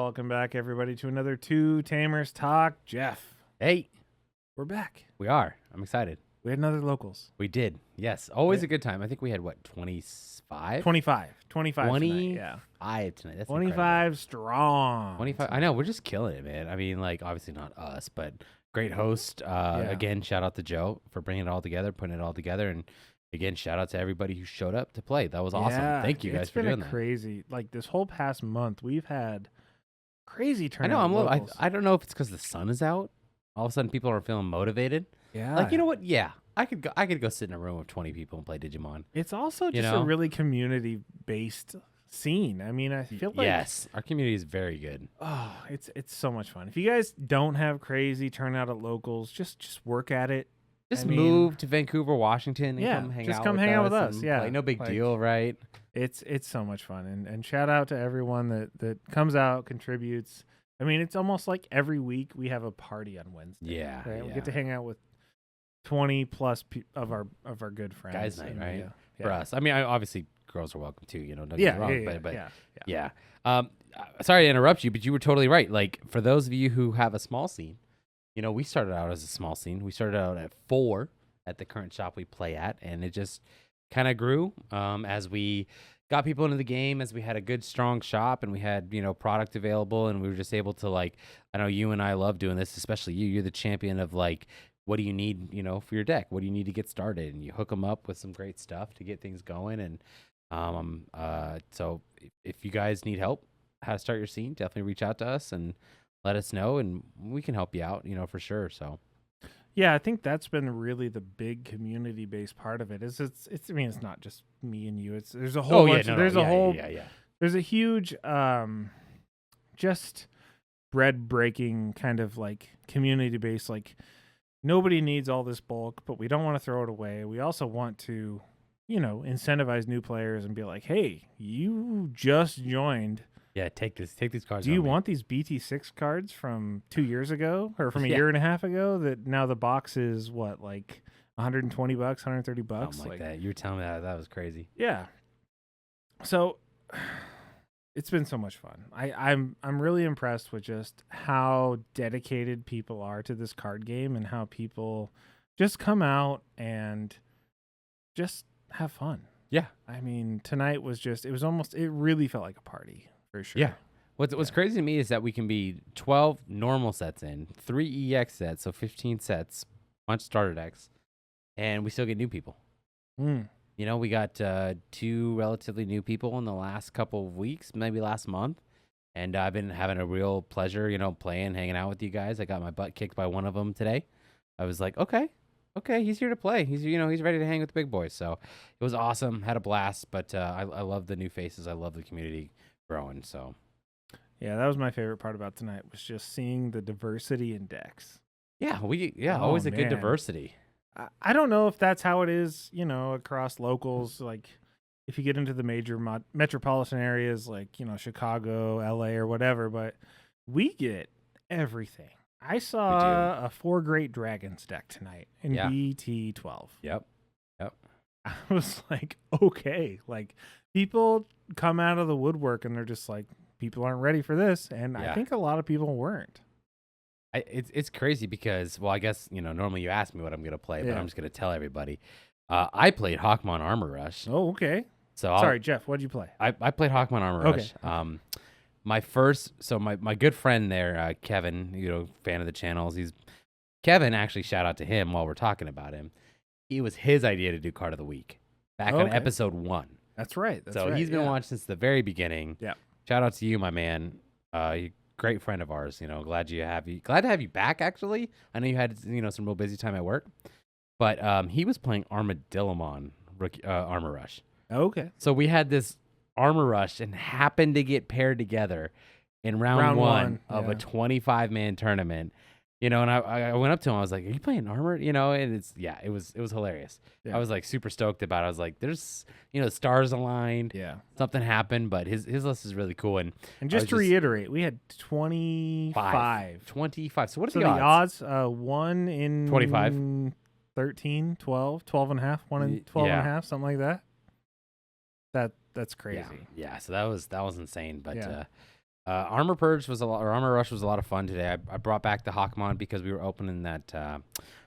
welcome back, everybody, to another Two Tamers Talk. Jeff, Hey, we're back. we are. I'm excited. We had another locals. We did. Yes. Always a good time. I think we had, what, 25? 25 20 tonight, yeah. Tonight. That's 25 incredible. strong. 25. I know. We're just killing it, man. I mean, like, obviously not us, but great host. Again, shout out to Joe for bringing it all together, putting it all together. And again, shout out to everybody who showed up to play. That was awesome. Yeah, Thank you guys for doing that. It's been crazy. Like, this whole past month, we've had crazy turnout. I know. locals. I don't know if it's because the sun is out. All of a sudden, people are feeling motivated. Yeah. Like, you know what? Yeah. I could go sit in a room with 20 people and play Digimon. It's also just a really community-based scene. I mean, I feel like... Yes. Our community is very good. Oh, it's so much fun. If you guys don't have crazy turnout at locals, just work at it. Just move to Vancouver, Washington, and come hang out with us. Yeah, play. No big deal, right? It's so much fun, and shout out to everyone that comes out, contributes. I mean, it's almost like every week we have a party on Wednesday. Yeah, right? yeah. We get to hang out with 20 plus of our good friends. Guys' night, right? Yeah. For us. I mean, obviously girls are welcome too. You know, don't get me wrong, but yeah. Sorry to interrupt you, but you were totally right. Like, for those of you who have a small scene. You know, we started out as a small scene. We started out at 4 at the current shop we play at, and it just kind of grew as we got people into the game, as we had a good, strong shop, and we had, product available, and we were just able to, like, I know you and I love doing this, especially you. You're the champion of, like, what do you need, for your deck? What do you need to get started? And you hook them up with some great stuff to get things going. And so if you guys need help how to start your scene, definitely reach out to us and let us know, and we can help you out, for sure. So, yeah, I think that's been really the big community-based part of it. It's I mean, it's not just me and you. There's a whole bunch. There's a huge, just bread-breaking kind of like community-based. Like, nobody needs all this bulk, but we don't want to throw it away. We also want to, incentivize new players and be like, hey, you just joined. Yeah, take these cards. Do you want these BT6 cards from 2 years ago or from a year and a half ago that now the box is what, like $120, $130? Something like that. You were telling me that was crazy. Yeah. So it's been so much fun. I'm really impressed with just how dedicated people are to this card game and how people just come out and just have fun. Yeah. I mean, tonight was it really felt like a party. For sure. Yeah. What's crazy to me is that we can be 12 normal sets in, 3 EX sets, so 15 sets, bunch of starter decks, and we still get new people. We got 2 relatively new people in the last couple of weeks, maybe last month, and I've been having a real pleasure, playing, hanging out with you guys. I got my butt kicked by one of them today. I was like, okay, he's here to play. He's ready to hang with the big boys. So it was awesome. Had a blast, but I love the new faces. I love the community growing. So yeah, that was my favorite part about tonight, was just seeing the diversity in decks. Yeah, always a good diversity. I don't know if that's how it is, across locals. Like, if you get into the major metropolitan areas like, Chicago, LA, or whatever, but we get everything. I saw a 4 Great Dragons deck tonight in BT-12. Yep. I was like, okay, like, people come out of the woodwork and they're just like, people aren't ready for this. And I think a lot of people weren't. It's crazy because, well, I guess, normally you ask me what I'm going to play, but I'm just going to tell everybody. I played Hawkmon Armor Rush. Oh, okay. So sorry, Jeff, what'd you play? I played Hawkmon Armor Rush. My good friend there, Kevin, fan of the channels. Kevin, actually, shout out to him while we're talking about him. It was his idea to do Card of the Week back on episode 1. That's right. He's been watching since the very beginning. Yeah. Shout out to you, my man. Great friend of ours. Glad to have you back. Actually, I know you had some real busy time at work, but he was playing Armadillomon Armor Rush. Okay. So we had this Armor Rush and happened to get paired together in round one of a 25-man tournament. And I went up to him. I was like, "Are you playing Armor?" And it was hilarious. Yeah. I was like super stoked about it. I was like, "There's stars aligned." Yeah, something happened, but his list is really cool. And just to reiterate, we had 25. 25. So what are the odds? 1 in 25, 13, 12, 12 and a half, 1 in 12 and a half, something like that. That's crazy. Yeah. So that was insane. But Armor Purge was or Armor Rush was a lot of fun today. I brought back the Hawkmon because we were opening that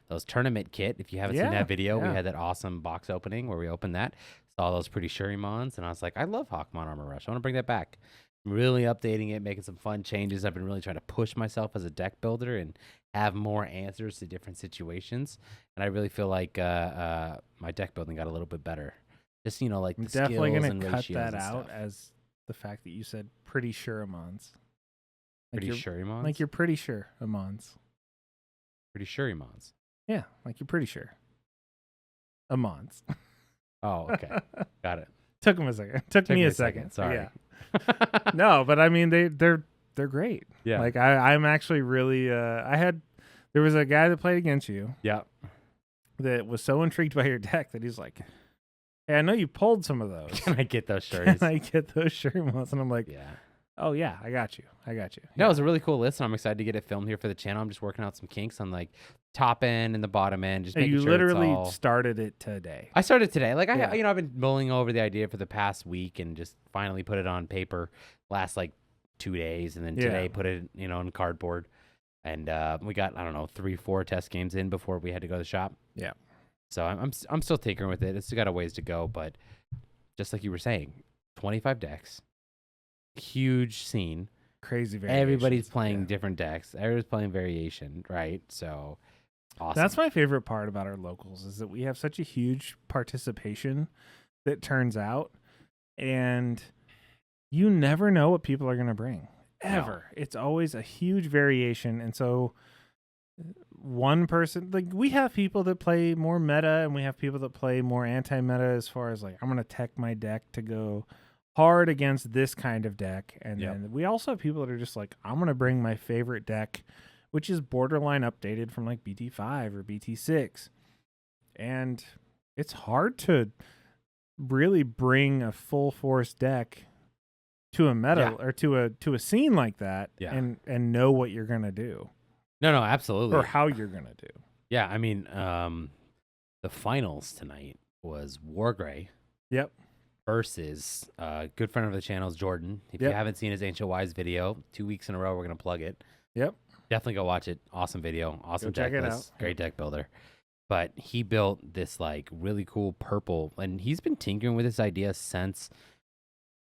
those tournament kit. If you haven't seen that video, we had that awesome box opening where we opened that, saw those pretty Shurimons, and I was like, I love Hawkmon Armor Rush. I want to bring that back. I'm really updating it, making some fun changes. I've been really trying to push myself as a deck builder and have more answers to different situations. And I really feel like my deck building got a little bit better. Just, like the definitely skills gonna and cut ratios that and out stuff. as the fact that you said pretty sure Amons. Pretty Shurimons? Like you're pretty sure Amons. Pretty Shurimons. Yeah, like you're pretty sure. Amons. Oh, okay. Got it. Took him a second. Took me a second. Sorry. Yeah. No, but I mean they're great. Yeah. Like I'm actually really there was a guy that played against you. Yeah. That was so intrigued by your deck that he's like, hey, I know you pulled some of those. Can I get those Can shirts? I get those Shurimons? And I'm like, Yeah. oh yeah, I got you. No, it was a really cool list, and I'm excited to get it filmed here for the channel. I'm just working out some kinks on like top end and the bottom end. Just making you sure literally it's all... started it today. I started today. Like Yeah. I've been mulling over the idea for the past week, and just finally put it on paper last like 2 days, and then today put it in cardboard. And we got 3-4 test games in before we had to go to the shop. Yeah. So I'm still tinkering with it. It's still got a ways to go, but just like you were saying, 25 decks, huge scene. Crazy variation. Everybody's playing different decks. Everybody's playing variation, right? So awesome. That's my favorite part about our locals is that we have such a huge participation that turns out, and you never know what people are going to bring. Ever. No. It's always a huge variation, and so one person, like we have people that play more meta and we have people that play more anti-meta as far as like I'm going to tech my deck to go hard against this kind of deck. And then we also have people that are just like, I'm going to bring my favorite deck, which is borderline updated from like BT-5 or BT-6. And it's hard to really bring a full force deck to a meta or to a scene like that and know what you're going to do. No, absolutely. Or how you're going to do. Yeah, I mean, the finals tonight was Wargrey. Yep. Versus a good friend of the channel is Jordan. If you haven't seen his Ancient Wise video, 2 weeks in a row, we're going to plug it. Yep. Definitely go watch it. Awesome video. Awesome deck list. Great deck builder. But he built this like really cool purple, and he's been tinkering with this idea since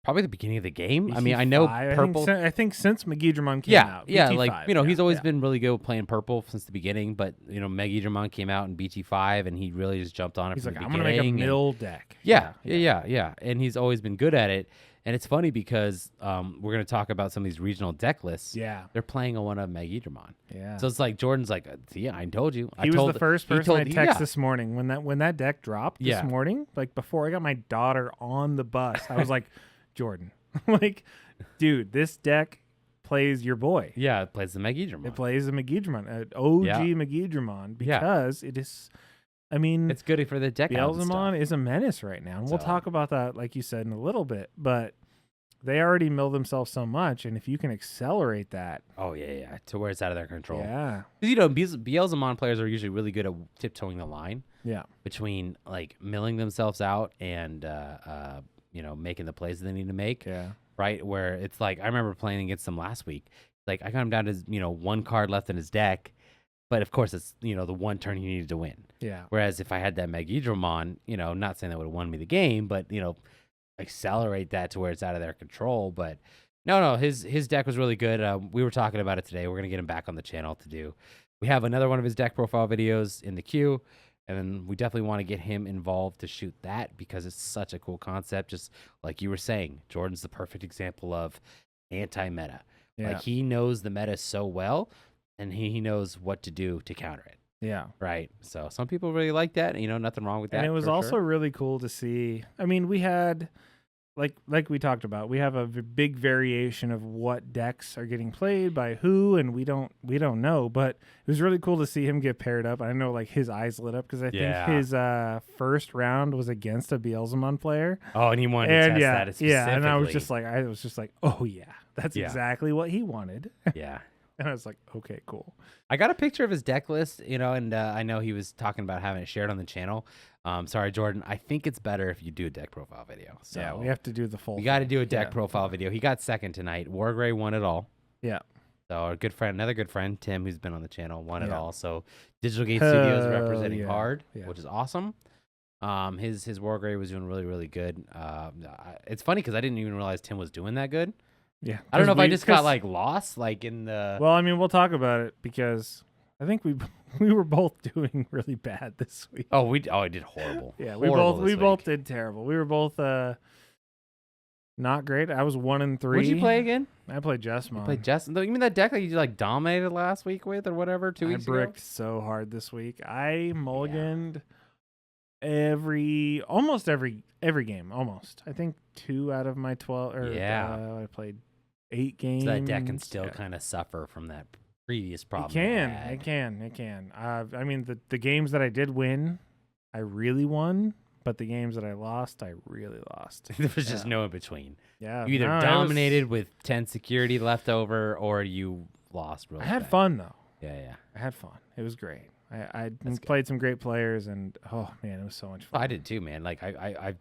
probably the beginning of the game. I mean, I know purple. I think since Megidramon came out. Yeah, like, he's always been really good with playing purple since the beginning, but, Megidramon came out in BT-5, and he really just jumped on it from the beginning. I'm going to make a mill deck. Yeah. And he's always been good at it. And it's funny because we're going to talk about some of these regional deck lists. Yeah. They're playing on one of Megidramon. Yeah. So it's like Jordan's like, yeah, I told you. He was the first person I texted this morning. When that deck dropped this morning, like before I got my daughter on the bus, I was like, Jordan, like, dude, this deck plays your boy. Yeah, it plays the Megidramon. It plays the Megidramon, OG Megidramon, because it is, I mean, it's good for the deck. Beelzemon is a menace right now. And we'll talk about that, like you said, in a little bit, but they already mill themselves so much, and if you can accelerate that. Oh, yeah, to where it's out of their control. Yeah. Beelzemon players are usually really good at tiptoeing the line. Yeah. Between, like, milling themselves out and, making the plays that they need to make. Yeah. Right? Where it's like, I remember playing against him last week. Like, I got him down to, one card left in his deck. But, of course, it's, the one turn he needed to win. Yeah. Whereas if I had that Megidramon, not saying that would have won me the game, but, accelerate that to where it's out of their control. But, no, his deck was really good. We were talking about it today. We're going to get him back on the channel to do. We have another one of his deck profile videos in the queue. And then we definitely want to get him involved to shoot that because it's such a cool concept. Just like you were saying, Jordan's the perfect example of anti-meta. Yeah. Like he knows the meta so well, and he knows what to do to counter it. Yeah. Right. So some people really like that. Nothing wrong with that. And it was also really cool to see. I mean, we had, like we talked about, we have a big variation of what decks are getting played by who, and we don't know. But it was really cool to see him get paired up. I know, like his eyes lit up because I think his first round was against a Beelzemon player. Oh, and he wanted to test that specifically. Yeah, and I was just like, oh yeah, that's exactly what he wanted. Yeah. And I was like, okay, cool. I got a picture of his deck list, and I know he was talking about having it shared on the channel. Sorry, Jordan. I think it's better if you do a deck profile video. So Yeah, we have to do the full. We got to do a deck Yeah. profile video. He got second tonight. Wargray won it all. Yeah. So our good friend, another good friend, Tim, who's been on the channel, won it Yeah. all. So Digital Gate Studios Hell representing yeah. hard, Yeah. which is awesome. His Wargray was doing really, really good. It's funny because I didn't even realize Tim was doing that good. Yeah. I don't know if I just got like lost, like in the. Well, I mean, we'll talk about it because I think we were both doing really bad this week. I did horrible. Yeah, Horrible we this both week. did terrible. We were both not great. I was 1-3. What'd you play again? I played Jesmon. You played Justin. You mean that deck that you like dominated last week with, or whatever? 2 weeks I bricked ago. so hard this week. I mulliganed almost every game. Almost. I think 2 out of my 12. I played 8 games. So that deck can still kind of suffer from that previous problem. It can. I mean, the games that I did win, I really won. But the games that I lost, I really lost. There was just no in between. Yeah, You either dominated with 10 security left over, or you lost. Really I had bad. fun though. Yeah. I had fun. It was great. I That's played some great players, and oh man, it was so much fun. I did too, man. Like I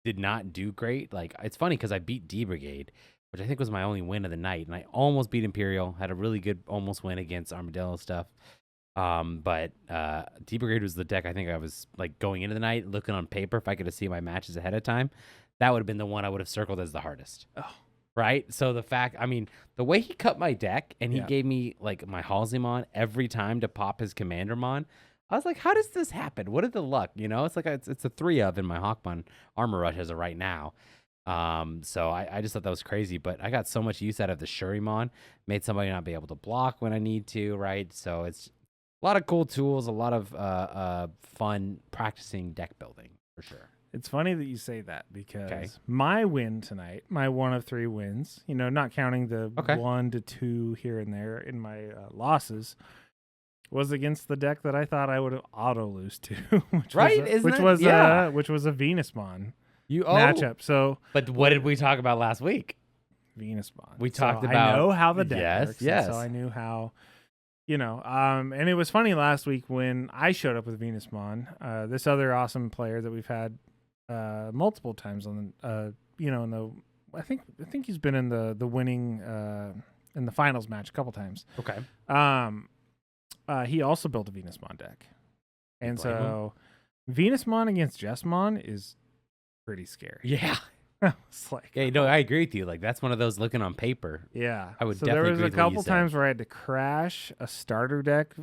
did not do great. Like it's funny because I beat D Brigade, which I think was my only win of the night, and I almost beat Imperial. Had a really good almost win against Armadillo stuff. But D Brigade was the deck I think I was like going into the night looking on paper if I could have seen my matches ahead of time. That would have been the one I would have circled as the hardest. Oh. Right? So the way he cut my deck and he Yeah. gave me like my Halseyman every time to pop his Commandermon, I was like, how does this happen? What is the luck? It's like it's a 3 of in my Hawkmon Armor Rush as of right now. So I just thought that was crazy, but I got so much use out of the Shurimon, made somebody not be able to block when I need to, right? So it's a lot of cool tools, a lot of fun practicing deck building for sure. It's funny that you say that because my win tonight, my 1 of 3 wins, not counting the 1 to 2 here and there in my losses, was against the deck that I thought I would auto lose to, which was a Venusmon matchup. So, but what did we talk about last week? Venusmon. We talked about. I know how the deck works. Yes. So I knew how. And it was funny last week when I showed up with Venusmon, this other awesome player that we've had multiple times on I think he's been in the winning in the finals match a couple times. Okay. He also built a Venusmon deck, and so Venusmon against Jesmon is pretty scary. Yeah. It's like, yeah, no, I agree with you. Like that's one of those looking on paper. Yeah, I would so definitely there was agree a with what you couple said. times where I had to crash a starter deck,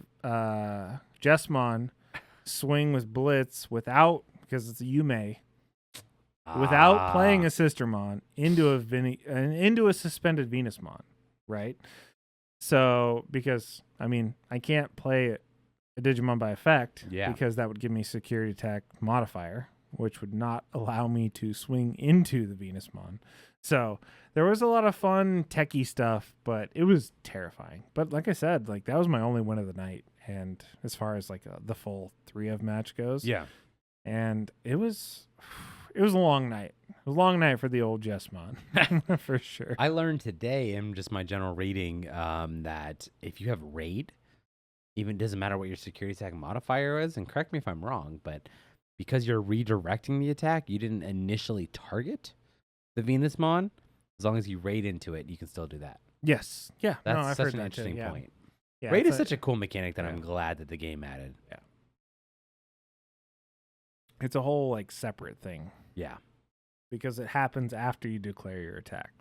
Jesmon, swing with Blitz without because it's a Yume, without playing a Sistermon into a suspended Venusmon, right? So because I can't play a Digimon by effect, because that would give me security attack modifier, which would not allow me to swing into the Venusmon. So there was a lot of fun techie stuff, but it was terrifying. But like I said, like that was my only win of the night. And as far as like the full 3 of match goes, and it was a long night. It was a long night for the old Jesmon, for sure. I learned today in just my general reading that if you have raid, even doesn't matter what your security attack modifier is, and correct me if I'm wrong, but because you're redirecting the attack, you didn't initially target the Venusmon. As long as you raid into it, you can still do that. Yes. Yeah. That's I've such heard an that interesting too. point. Yeah, Raid is such a cool mechanic that yeah. I'm glad that the game added. Yeah. It's a whole like separate thing. Yeah. Because it happens after you declare your attack.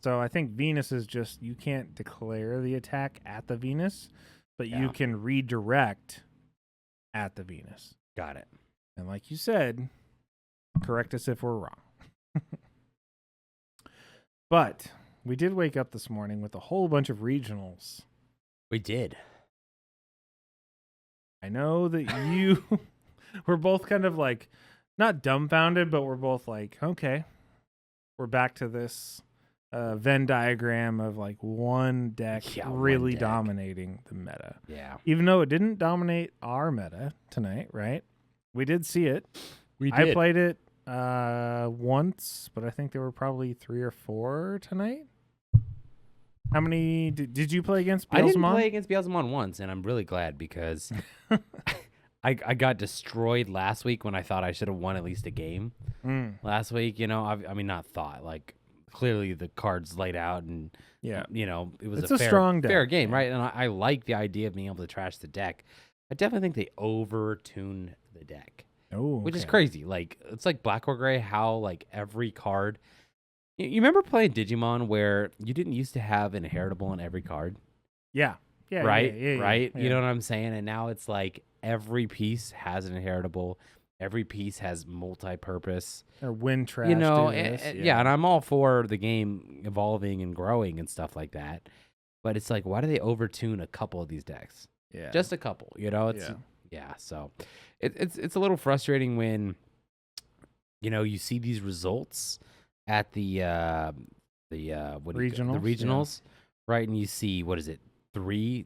So I think Venus is just, you can't declare the attack at the Venus, but you can redirect at the Venus. Got it. And like you said, correct us if we're wrong. But we did wake up this morning with a whole bunch of regionals. We did. I know that you were both kind of like, not dumbfounded, but we're both like, okay, we're back to this Venn diagram of like one deck really dominating the meta. Yeah. Even though it didn't dominate our meta tonight, right? We did see it. We did. I played it once, but I think there were probably 3 or 4 tonight. How many did you play against? I didn't Beelzemon? play against Beelzemon once, and I'm really glad because I got destroyed last week when I thought I should have won at least a game. Last week, I mean, not thought, like clearly the cards laid out, and it was It's a a fair, strong deck, fair game, yeah. right? And I like the idea of being able to trash the deck. I definitely think they over-tune the deck, which is crazy. Like it's like Black or Gray, how like every card. You remember playing Digimon where you didn't used to have an inheritable on every card? Yeah. Yeah. Right? Yeah, Right? yeah. You know what I'm saying? And now it's like every piece has an inheritable. Every piece has multi-purpose. Or win trash. And I'm all for the game evolving and growing and stuff like that. But it's like, why do they overtune a couple of these decks? Yeah. Just a couple, It's so it's a little frustrating when you see these results at the regionals, right? And you see, what is it, 3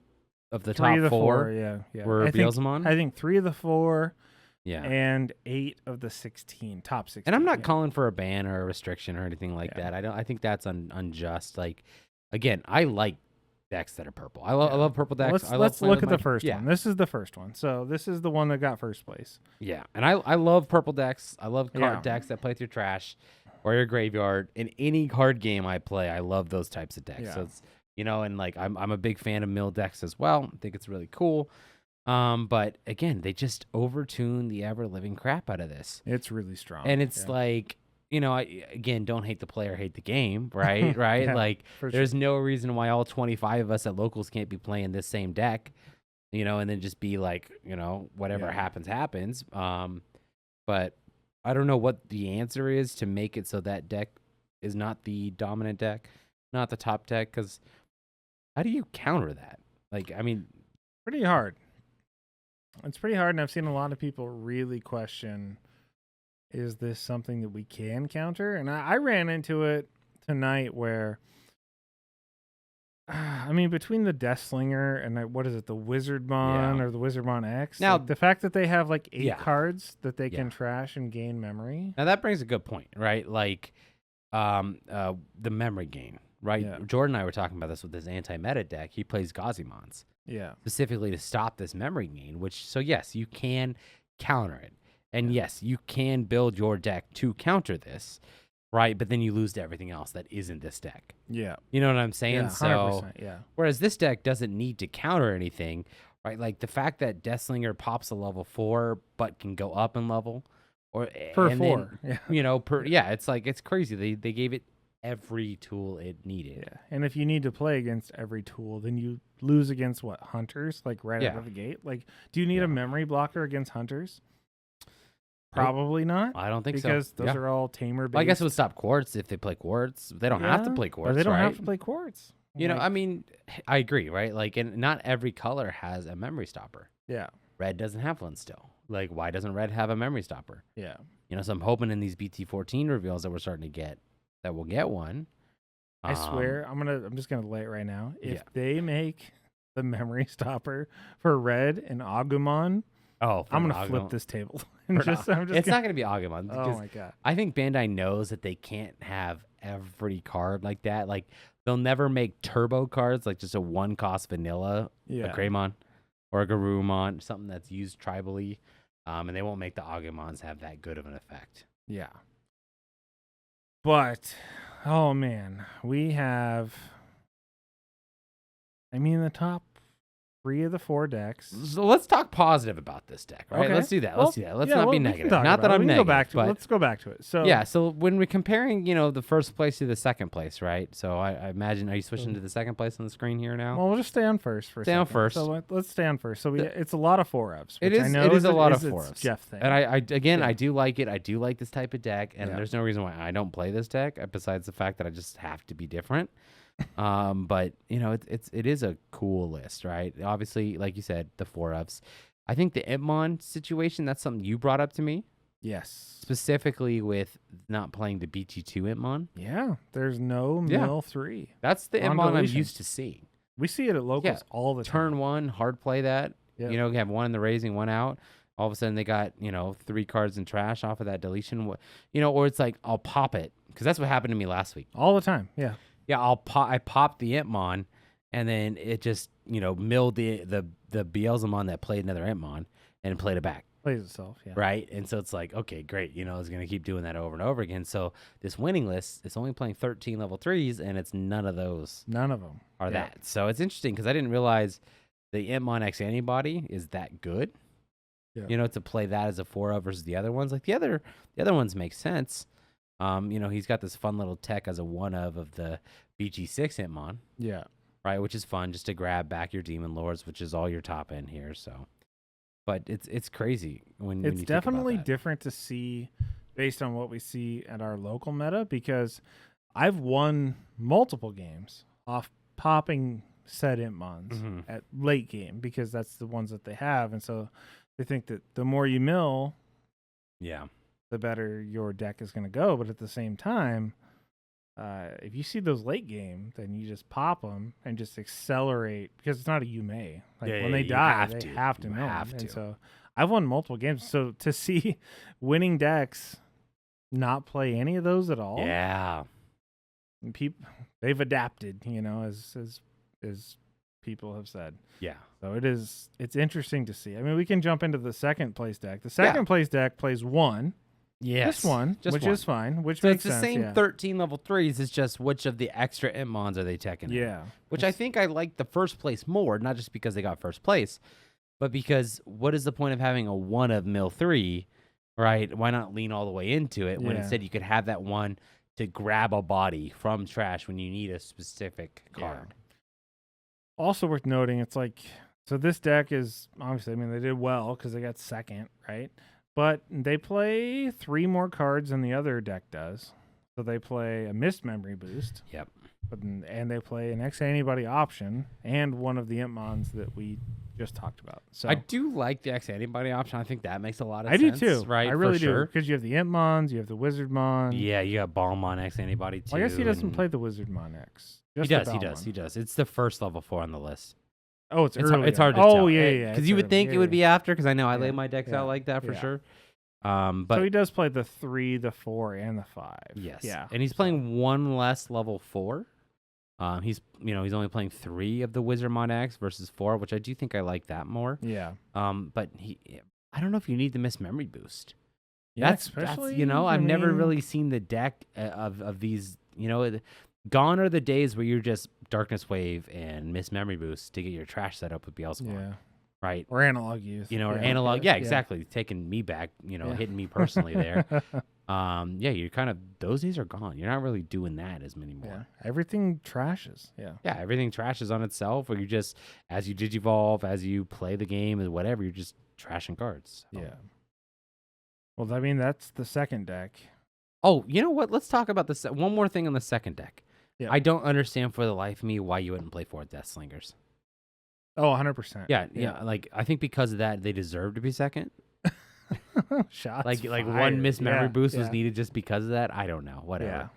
of the top 4 were Beelzemon? I think 3 of the 4 Yeah. and 8 of the 16, top 16. And I'm not calling for a ban or a restriction or anything like that. I think that's unjust. Like, again, I like decks that are purple. I love purple decks. Let's look at the first one. This is the first one. So this is the one that got first place. Yeah. And I love purple decks. I love card decks that play through trash or your graveyard. In any card game I play, I love those types of decks. Yeah. So it's, and like I'm a big fan of mill decks as well. I think it's really cool. But again, they just overtune the ever living crap out of this. It's really strong. And it's like, again, don't hate the player, hate the game, right? Right? Yeah, like there's no reason why all 25 of us at locals can't be playing this same deck, and then just be like, whatever happens. But I don't know what the answer is to make it so that deck is not the dominant deck, not the top deck, because how do you counter that? Like, I mean, pretty hard. It's pretty hard, and I've seen a lot of people really question, is this something that we can counter? And I ran into it tonight where, I mean, between the Deathslinger and what is it, the Wizardmon or the Wizardmon X? Now, like, the fact that they have like 8 cards that they can trash and gain memory. Now that brings a good point, right? Like the memory gain, right? Yeah. Jordan and I were talking about this with his anti-meta deck. He plays Gazimons. Yeah. Specifically to stop this memory gain, so yes, you can counter it. And yes, you can build your deck to counter this, right? But then you lose to everything else that isn't this deck. Yeah. You know what I'm saying? Yeah, 100%, so, yeah. Whereas this deck doesn't need to counter anything, right? Like the fact that Deathslinger pops a level 4 but can go up in level, or per 4, then, it's like, it's crazy. They gave it every tool it needed. Yeah. And if you need to play against every tool, then you lose against what, hunters, like right out of the gate? Like, do you need a memory blocker against hunters? Probably not. I don't think so. Because those are all tamer based. Well, I guess it would stop Quartz if they play Quartz. They don't have to play Quartz, or they don't right? have to play Quartz. I mean, I agree, right? Like, and not every color has a memory stopper. Yeah. Red doesn't have one still. Like, why doesn't red have a memory stopper? Yeah. So I'm hoping in these BT-14 reveals that we're starting to get, that we'll get one. I swear, I'm just gonna lay it right now. If they make the memory stopper for red and Agumon, I'm gonna flip this table. It's not gonna be Agumon. Oh my god! I think Bandai knows that they can't have every card like that. Like, they'll never make turbo cards, like just a 1-cost vanilla, a Greymon or a Garurumon, something that's used tribally, and they won't make the Agumons have that good of an effect. Yeah. But, oh man, we have, the top 3 of the 4 decks. So let's talk positive about this deck, right? Okay. Let's do that. Let's not be negative. Not that I'm negative. Let's go back to it. So so when we're comparing, the first place to the second place, right? So I imagine, are you switching to the second place on the screen here now? Well, we'll just stay on first for a second. Stay on first. So let's stay on first. So it's a lot of 4-ups. It is a lot of 4-ups. Jeff thing. And I do like it. I do like this type of deck, and there's no reason why I don't play this deck besides the fact that I just have to be different. But it is a cool list, right? Obviously, like you said, the 4-ups. I think the Impmon situation, that's something you brought up to me. Yes. Specifically with not playing the BT2 Impmon. Yeah. There's no mill 3. That's the Impmon I'm used to seeing. We see it at locals all the time. Turn 1, hard play that. Yep. You have 1 in the raising, 1 out. All of a sudden they got, 3 cards in trash off of that deletion. Or it's like, I'll pop it. Because that's what happened to me last week. All the time. Yeah. Yeah, I popped the Entmon, and then it just milled the Beelzemon that played another Entmon and played it back. Plays itself, yeah. Right, and so it's like, okay, great. It's gonna keep doing that over and over again. So this winning list, it's only playing 13 level 3s, and it's none of those None of them are that. So it's interesting because I didn't realize the Entmon X antibody is that good. Yeah. To play that as a 4 versus the other ones. Like the other ones make sense. He's got this fun little tech as a 1 of the BT-6 Entmon. Yeah. Right, which is fun just to grab back your Demon Lords, which is all your top end here. So, but it's crazy when It's you definitely think about that. different to see based on what we see at our local meta, because I've won multiple games off popping said Entmons at late game, because that's the ones that they have, and so they think that the more you mill, Yeah. the better your deck is going to go. But at the same time, if you see those late game, then you just pop them and just accelerate, because it's not a Yume. Like when they die, they have to mill them. And so I've won multiple games. So to see winning decks not play any of those at all, Yeah. and they've adapted, as people have said. Yeah. So it's interesting to see. I mean, we can jump into the second place deck. The second place deck plays 1. Yes. Just one, Just which one. is fine. Which So makes it's the sense, same yeah. 13 level 3s. It's just which of the extra Entmons are they taking? Yeah. Which I think I like the first place more, not just because they got first place, but because what is the point of having a 1 of mill 3, right? Why not lean all the way into it when instead you could have that 1 to grab a body from trash when you need a specific card? Yeah. Also worth noting, it's like, so this deck is obviously, I mean, they did well because they got second, right? But they play 3 more cards than the other deck does. So they play a missed memory boost. Yep. And they play an X antibody option and one of the Entmons that we just talked about. So I do like the X antibody option. I think that makes a lot of I sense. do too. Right? I really For do. sure. Because you have the Entmons, you have the Wizardmon. Yeah, you got Balmon X antibody too. Well, I guess he doesn't play the Wizardmon X. He does. It's the first level 4 on the list. Oh, it's early. It's hard to tell. tell. Oh, yeah. Because you would think it would be after, because I know I lay Yeah, my decks yeah, out like that for yeah. sure. But so he does play the 3, the 4, and the 5. yes, Yeah. and he's playing 1 less level 4. He's only playing 3 of the Wizardmon X versus 4, which I do think I like that more. Yeah. But I don't know if you need the missed memory boost. Yeah, That's I've never really seen the deck of these. Gone are the days where you're just Darkness Wave and Miss Memory Boost to get your trash set up with Beelzebub. Yeah. Right. Or Analog Youth. Or Analog. Yeah, exactly. Taking me back, hitting me personally there. You're kind of, those days are gone. You're not really doing that as many more. Yeah. Everything trashes. Yeah. Yeah, everything trashes on itself, or you just, as you digivolve, as you play the game, or whatever, you're just trashing cards. So. Yeah. Well, I mean, that's the second deck. Oh, you know what? Let's talk about this. One more thing on the second deck. Yeah. I don't understand for the life of me why you wouldn't play 4 Death Slingers. Oh, 100%. Yeah. Like, I think because of that, they deserve to be second. Shots like fired. one missed memory boost was yeah. needed just because of that. I don't know. Whatever. Yeah.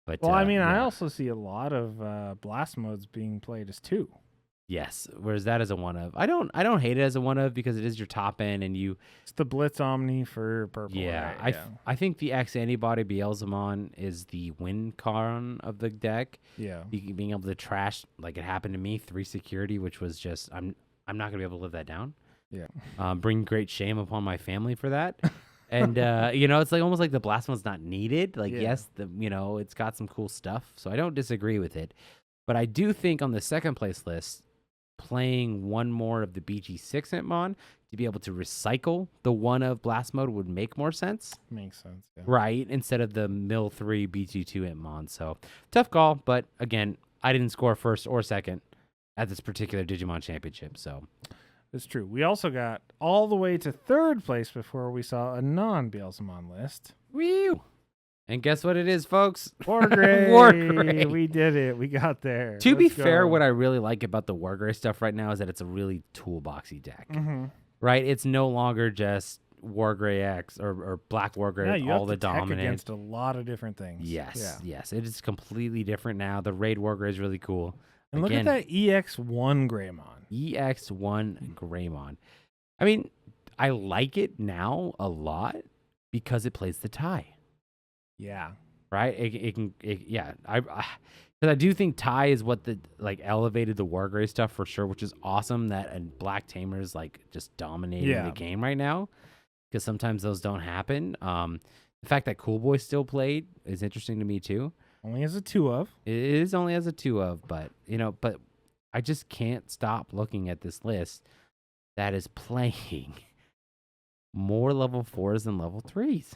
But Well, I mean, I yeah. also see a lot of blast modes being played as 2. Yes, whereas that is a 1 of. I don't hate it as a 1 of because it is your top end and you. It's the Blitz Omni for purple. Yeah, right? I think the X antibody Beelzemon is the win con of the deck. Yeah. Being able to trash, like it happened to me, 3 security, which was just I'm not gonna be able to live that down. Yeah. Bring great shame upon my family for that. And it's like almost like the blast one's not needed. Like yes, it's got some cool stuff, so I don't disagree with it. But I do think on the second place list, playing 1 more of the BG6 Entmon to be able to recycle the 1 of blast mode would make more sense. Makes sense. Yeah. Right, instead of the mill 3 BG2 Entmon. So tough call, but again, I didn't score first or second at this particular Digimon Championship. So It's true. We also got all the way to 3rd place before we saw a non-Beelzemon list. woo! And guess what it is, folks? Wargrave. Wargrave. We did it. We got there. To be Let's fair, go. what I really like about the Wargrave stuff right now is that it's a really toolboxy deck. Mm-hmm. Right? It's no longer just Wargrave X or Black Wargrave, Yeah, you all have the to tech dominant. against a lot of different things. Yes. It is completely different now. The Raid Wargrave is really cool. And look at that EX1 Greymon. EX1 Greymon. I mean, I like it now a lot because it plays the tie. Yeah. Right? Because I do think Ty is what the elevated the Wargrave stuff for sure, which is awesome. That and Black Tamers just dominating the game right now. Because sometimes those don't happen. The fact that Cool Boy still played is interesting to me too. Only as a 2 of. It is only as a 2 of, but but I just can't stop looking at this list that is playing more level 4s than level 3s.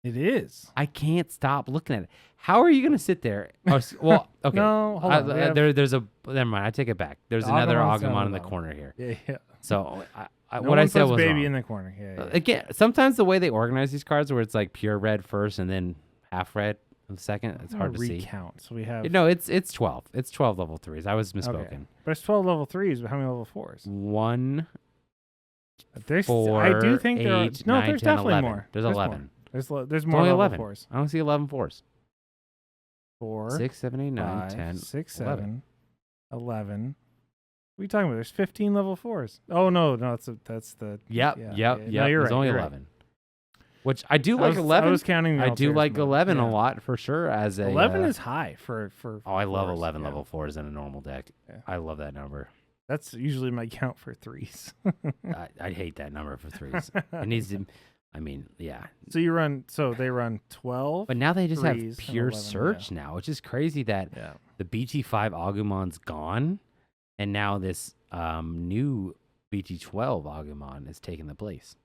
It is. I can't stop looking at it. How are you going to sit there? Oh, well, okay. No, hold on. There's a. Never mind. I take it back. There's another Agumon in the corner here. Yeah. So No what I said was baby wrong. in the corner. Yeah. Again, sometimes the way they organize these cards, where it's like pure red first and then half red in the second, it's hard to see. Recount. So we have. No, it's 12. It's 12 level 3s. I was misspoken. Okay. But it's 12 level 3s. But how many level 4s? 1, There's 4, I do think 8, there are. No, 9, there's 10, definitely 11. more. There's 11. More. There's It's more only level 11. 4s. I don't see 11 4s. 4, 6, 7, 8, 9, 5, 10, 6, 11. 7, 11. What are you talking about? There's 15 level 4s. Oh no, that's the. Yep. Yeah, No, you're right. There's only you're 11. Which I do like 11. I was counting. The I do Altair's like more. 11 Yeah. a lot for sure. As a 11 is high for. Oh, I love 4s, 11 yeah. level 4s in a normal deck. Yeah. I love that number. That's usually my count for 3s. I hate that number for 3s. It needs to. I mean, yeah. So they run 12. But now they just have 3s and pure 11, search now, which is crazy that the BT5 Agumon's gone, and now this new BT12 Agumon is taking the place.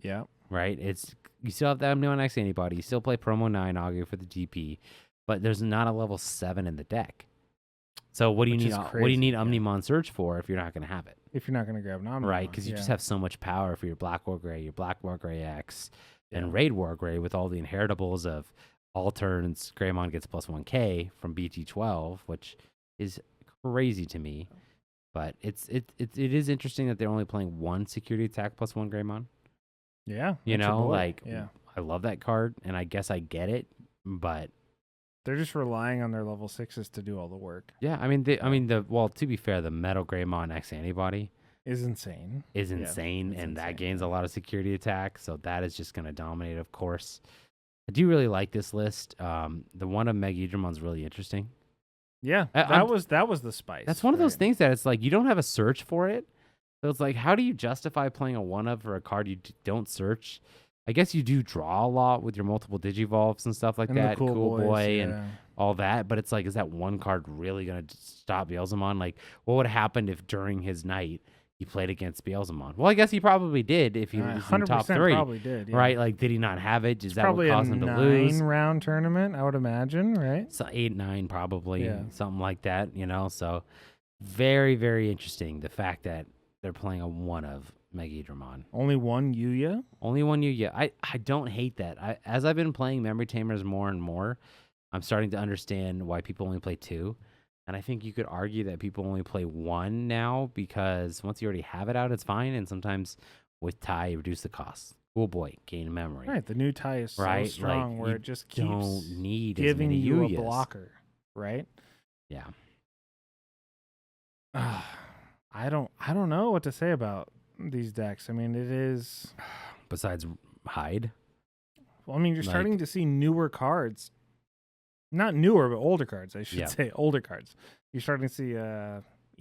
Yeah. Right? You still have the Omnimon X antibody. You still play Promo 9 Agu for the DP, but there's not a level 7 in the deck. So what do you need? What do you need Omnimon Search for if you're not going to have it? If you're not going to grab an Omnimon. Right, because you just have so much power for your Black Wargrave, your Black Wargrave X, and Raid Wargrave with all the inheritables of all turns. Greymon gets plus 1k from BT12, which is crazy to me. But it is interesting that they're only playing one security attack plus 1 Greymon. Yeah. You know, yeah. I love that card, and I guess I get it, but they're just relying on their level 6s to do all the work. yeah, I mean, to be fair, the Metal Greymon X antibody is insane. And that gains a lot of security attack, so that is just going to dominate, of course. I do really like this list. The one of Megadrimon's really interesting. Yeah, that was the spice. That's one of those things that it's like you don't have a search for it. So it's like, how do you justify playing a one-of for a card you don't search? I guess you do draw a lot with your multiple Digivolves and stuff like that. Cool Boy and all that. But it's like, is that one card really going to stop Beelzemon? Like, what would have happened if during his night he played against Beelzemon? Well, I guess he probably did if he was in top 3. Probably did, yeah. Right? Like, did he not have it? Is that what caused him to lose? Probably a 9-round tournament, I would imagine, right? So 8-9 probably, something like that, So very, very interesting, the fact that they're playing a one-of Megadramon. Only one Yuya? Only one Yuya. I don't hate that. As I've been playing Memory Tamers more and more, I'm starting to understand why people only play 2. And I think you could argue that people only play 1 now because once you already have it out, it's fine. And sometimes with Ty, you reduce the cost. Cool Boy, gain memory. Right. The new Ty is so strong where it just keeps don't need giving as many you Yuyas. a blocker. Right? Yeah. I don't know what to say about these decks. I mean, it is besides hide. Well, I mean, you're starting to see newer cards. Not newer, but older cards, I should say. Older cards. You're starting to see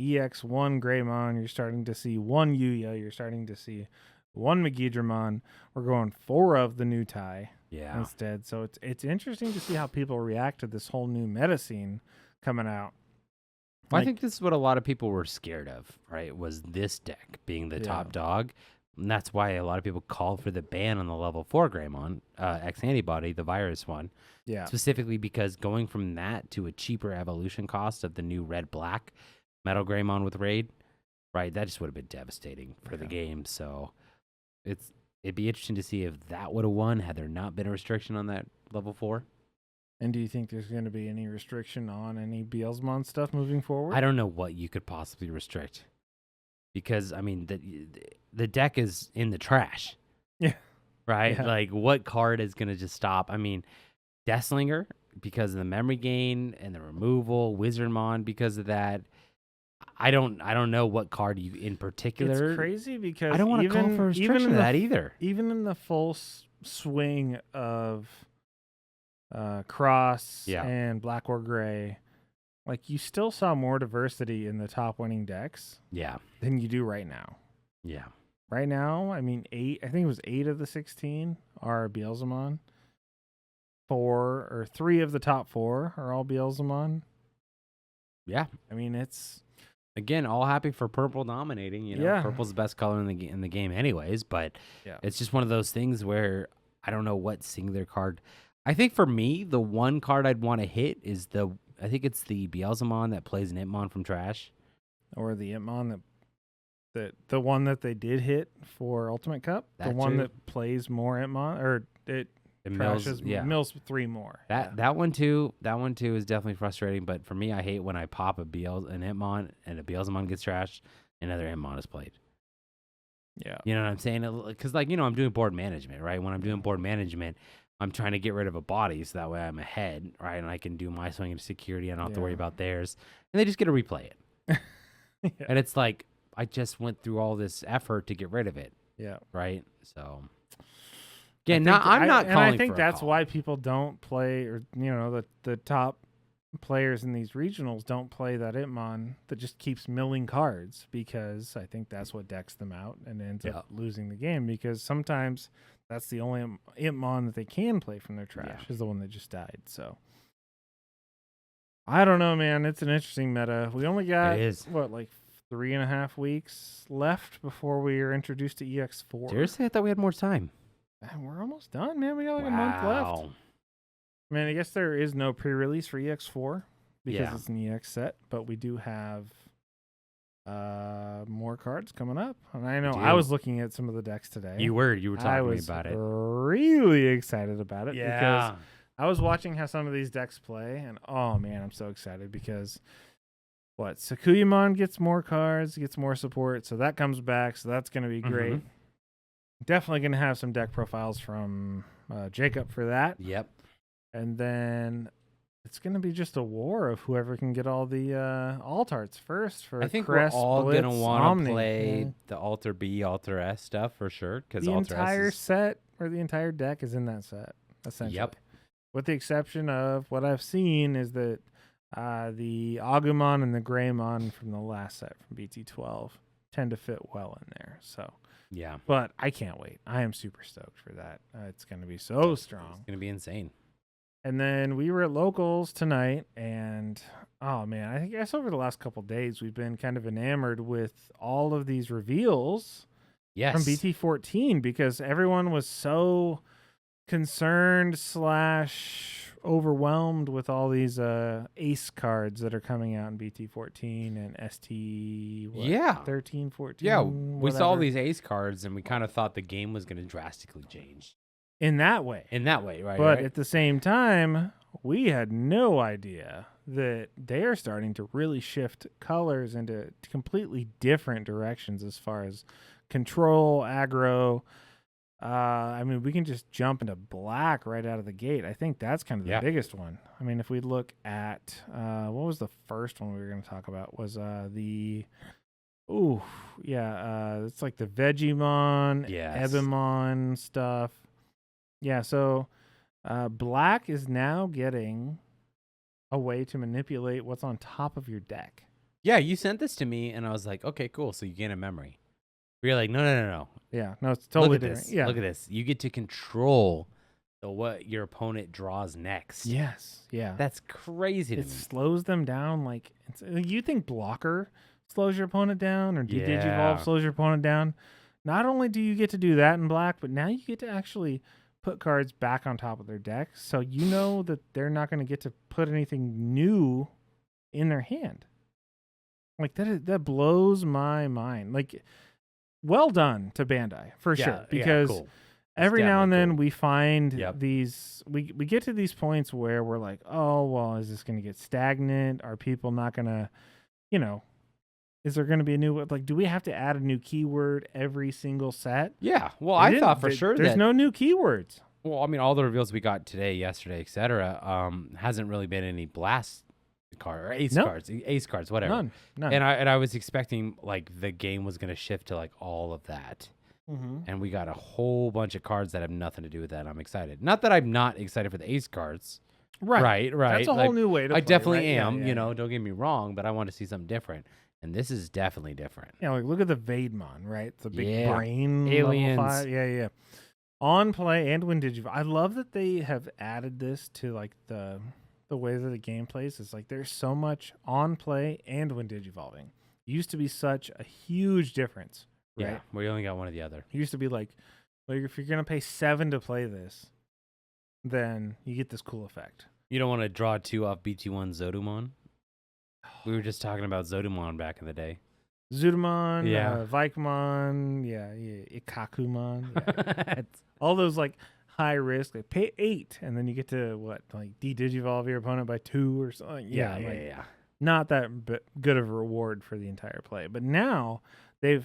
EX1 Greymon. You're starting to see 1 Yuya. You're starting to see 1 Megidramon. We're going 4 of the new Ty instead. So it's interesting to see how people react to this whole new meta scene coming out. Well, I think this is what a lot of people were scared of, right? Was this deck being the top dog. And that's why a lot of people called for the ban on the level 4 Greymon, X antibody, the virus one. Yeah. Specifically because going from that to a cheaper evolution cost of the new red-black Metal Greymon with Raid, right? That just would have been devastating for the game. So it'd be interesting to see if that would have won had there not been a restriction on that level 4. And do you think there's going to be any restriction on any Beelzemon stuff moving forward? I don't know what you could possibly restrict. Because, I mean, the deck is in the trash. Yeah. Right? Yeah. Like, what card is going to just stop? I mean, Deathslinger, because of the memory gain and the removal. Wizardmon, because of that. I don't know what card you in particular. It's crazy because I don't want to call for a restriction of that either. Even in the full swing of Cross, Yeah. and Black or Gray, like you still saw more diversity in the top winning decks Yeah. than you do right now. Yeah. Right now, I mean, I think it was 8 of the 16 are Beelzemon. 3 of the top 4 are all Beelzemon. Yeah. I mean, it's Again, all happy for purple dominating. You know, Yeah. purple's the best color in the game, anyways. But Yeah. it's just one of those things where I don't know what singular card. I think for me, the one card I'd want to hit is I think it's the Beelzemon that plays an Itmon from trash. or the Itmon the one that they did hit for Ultimate Cup, the That one too. that plays more Itmon, or it mills 3 more. That one too. That one too is definitely frustrating. But for me, I hate when I pop an Itmon and a Beelzemon gets trashed, another Itmon is played. Yeah. You know what I'm saying? Because I'm doing board management, right? When I'm doing board management, I'm trying to get rid of a body so that way I'm ahead, right? And I can do my swing into security. I don't have to worry about theirs, and they just get to replay it. Yeah. And it's like I just went through all this effort to get rid of it, Yeah. right? So. I Again, think I'm not calling I think for a that's call. why people don't play, or the top players in these regionals don't play that Itmon that just keeps milling cards, because I think that's what decks them out and ends up losing the game, because sometimes that's the only Itmon that they can play from their trash is the one that just died. So I don't know, man. It's an interesting meta. We only got like 3.5 weeks left before we are introduced to EX4. Seriously, I thought we had more time. We're almost done, man. We got like a month left. I mean, I guess there is no pre-release for EX4 because it's an EX set, but we do have more cards coming up. And I know I was looking at some of the decks today. You were talking to me about it. I was really excited about it because I was watching how some of these decks play, and oh man, I'm so excited because Sakuyamon gets more cards, gets more support, so that comes back, so that's going to be great. Definitely going to have some deck profiles from Jacob for that. Yep. And then it's going to be just a war of whoever can get all the Altarts first for I think Crest, we're all Blitz, going to want Omni. to play the Alter B, Alter S stuff for sure. Because The Alter entire S set or the entire deck is in that set, essentially. Yep. With the exception of what I've seen is that the Agumon and the Greymon from the last set from BT-12 tend to fit well in there. So. Yeah. But I can't wait. I am super stoked for that. It's going to be so strong. It's going to be insane. And then we were at Locals tonight, and oh man, I guess over the last couple of days we've been kind of enamored with all of these reveals from BT-14, because everyone was so concerned / overwhelmed with all these ace cards that are coming out in BT-14 and ST 13, 14. Yeah, we whatever. saw these ace cards and we kind of thought the game was going to drastically change. In that way, right? But at the same time, we had no idea that they are starting to really shift colors into completely different directions as far as control, aggro. I mean, we can just jump into black right out of the gate. I think that's kind of the biggest one. I mean, if we look at what was the first one we were going to talk about was it's like the Vegemon, Ebimon stuff. Yeah, so black is now getting a way to manipulate what's on top of your deck. Yeah, you sent this to me, and I was like, okay, cool. So you gain a memory. But you're like, no. Yeah, no, it's totally different. This. Yeah. Look at this. You get to control what your opponent draws next. Yes, yeah. That's crazy to me. It slows them down. Like, you think blocker slows your opponent down, or Digivolve slows your opponent down? Not only do you get to do that in black, but now you get to actually put cards back on top of their deck, so you know that they're not going to get to put anything new in their hand. Like, that blows my mind. Like, well done to Bandai for sure, because every now and then we find these we get to these points where we're like, oh well, is this going to get stagnant? Are people not going to, is there going to be a new, like, do we have to add a new keyword every single set? Yeah. Well, I thought for sure there's no new keywords. Well, I mean, all the reveals we got today, yesterday, etc., hasn't really been any blast card or ace cards, whatever. None. And I was expecting like the game was going to shift to like all of that. Mm-hmm. and we got a whole bunch of cards that have nothing to do with that. I'm excited. Not that I'm not excited for the ace cards. Right. Right. That's a whole new way to I play, definitely right? Yeah, am. yeah, yeah. Don't get me wrong, but I want to see something different, and this is definitely different. Yeah, like look at the Vaidmon, right? The big Yeah. brain Aliens. level 5. Yeah, yeah. On play and when digivolve. I love that they have added this to like the way that the game plays. It's like there's so much on play and when digivolving. It used to be such a huge difference, right? Yeah, we only got one or the other. It used to be like if you're gonna pay 7 to play this, then you get this cool effect. You don't want to draw 2 off BT-1 Zodumon? We were just talking about Zodumon back in the day. Zudamon, Yeah. Vaikumon, Ikakumon, yeah. All those like high risk, like pay 8, and then you get to like de-digivolve your opponent by 2 or something. Yeah. Not that good of a reward for the entire play. But now I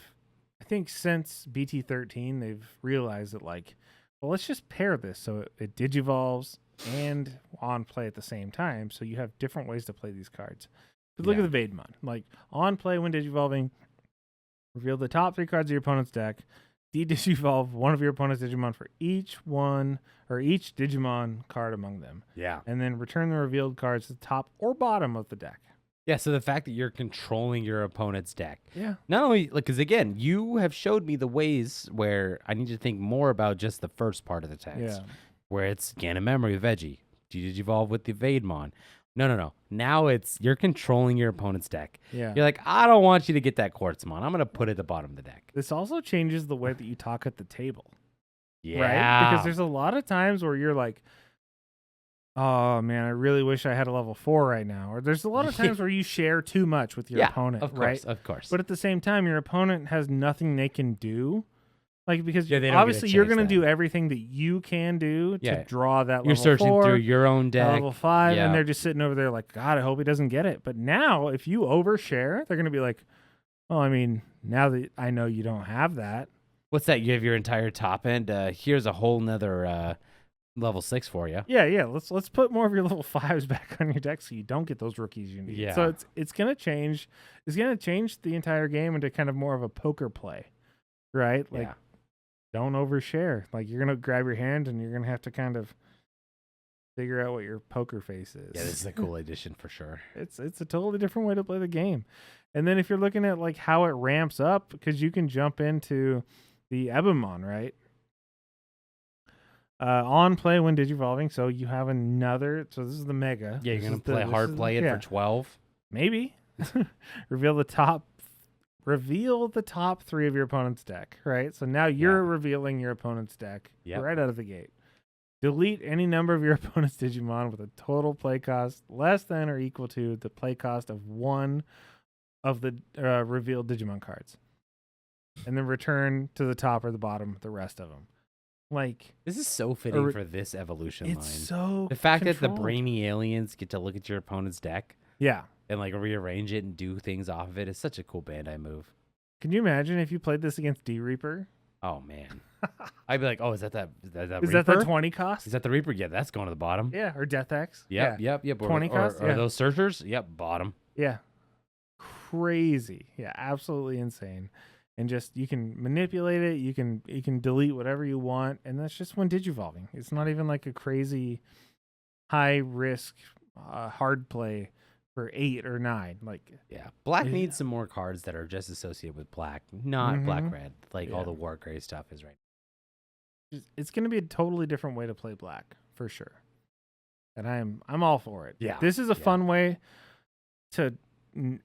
think since BT-13, they've realized that like, well, let's just pair this so it digivolves and on play at the same time, so you have different ways to play these cards. But look at the Vaidmon. Like on play when digivolving, reveal the top 3 cards of your opponent's deck. De-digivolve one of your opponent's Digimon for each Digimon card among them. Yeah. And then return the revealed cards to the top or bottom of the deck. Yeah, so the fact that you're controlling your opponent's deck. Yeah. Not only, because again, you have showed me the ways where I need to think more about just the first part of the text. Yeah. Where it's Ganon Memory with Veggie. De-digivolve with the Vaidmon. No. Now you're controlling your opponent's deck. Yeah. You're like, I don't want you to get that Quartzmon. I'm going to put it at the bottom of the deck. This also changes the way that you talk at the table. Yeah. Right? Because there's a lot of times where you're like, oh man, I really wish I had a level 4 right now. Or there's a lot of times where you share too much with your opponent, of course, right? Of course. But at the same time, your opponent has nothing they can do. Like, because they don't get a obviously you're chance going to then. do everything that you can do to draw that you're level searching 4, through your own deck. level 5, Yeah. and they're just sitting over there like, God, I hope he doesn't get it. But now, if you overshare, they're going to be like, well, I mean, now that I know you don't have that. What's that? You have your entire top end. Here's a whole nother level 6 for you. Yeah. Let's put more of your level 5s back on your deck so you don't get those rookies you need. Yeah. So it's gonna change. It's gonna change the entire game into kind of more of a poker play, right? Like, don't overshare. Like, you're gonna grab your hand and you're gonna have to kind of figure out what your poker face is. Yeah, this is a cool addition for sure. It's a totally different way to play the game. And then if you're looking at like how it ramps up, because you can jump into the Ebomon, right? On play when digivolving, so you have another. So this is the Mega. Yeah, you're This gonna is play hard play it for 12. Maybe. Reveal the top 3 of your opponent's deck, right? So now you're revealing your opponent's deck right out of the gate. Delete any number of your opponent's Digimon with a total play cost less than or equal to the play cost of one of the revealed Digimon cards. And then return to the top or the bottom the rest of them. Like, this is so fitting for this evolution line. It's so the fact that controlled. the brainy aliens get to look at your opponent's deck, and like rearrange it and do things off of it is such a cool Bandai move. Can you imagine if you played this against D Reaper? Oh man, I'd be like, oh, is that Is Reaper? that the 20 cost? Is that the Reaper? Yeah, that's going to the bottom. Yeah, or Death X. Yep. 20 cost. Or those searchers? Yep, bottom. Yeah, crazy. Yeah, absolutely insane. And just you can manipulate it. You can delete whatever you want, and that's just when digivolving. It's not even like a crazy high risk hard play for 8 or 9. Like, Black needs some more cards that are just associated with black, not black red, like all Yeah. the war gray stuff is right. it's going to be a totally different way to play black for sure, and I'm all for it. Yeah. This is a fun way to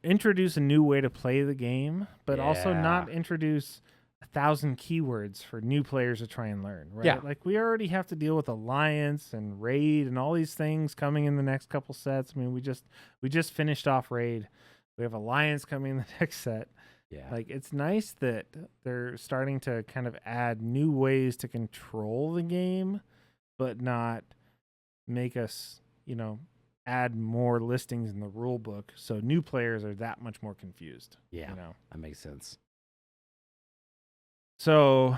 introduce a new way to play the game, but also not introduce 1,000 keywords for new players to try and learn, right? Yeah. Like, we already have to deal with Alliance and Raid and all these things coming in the next couple sets. I mean, we just finished off Raid. We have Alliance coming in the next set. Yeah. Like, it's nice that they're starting to kind of add new ways to control the game, but not make us, add more listings in the rule book, so new players are that much more confused. Yeah. That makes sense. So,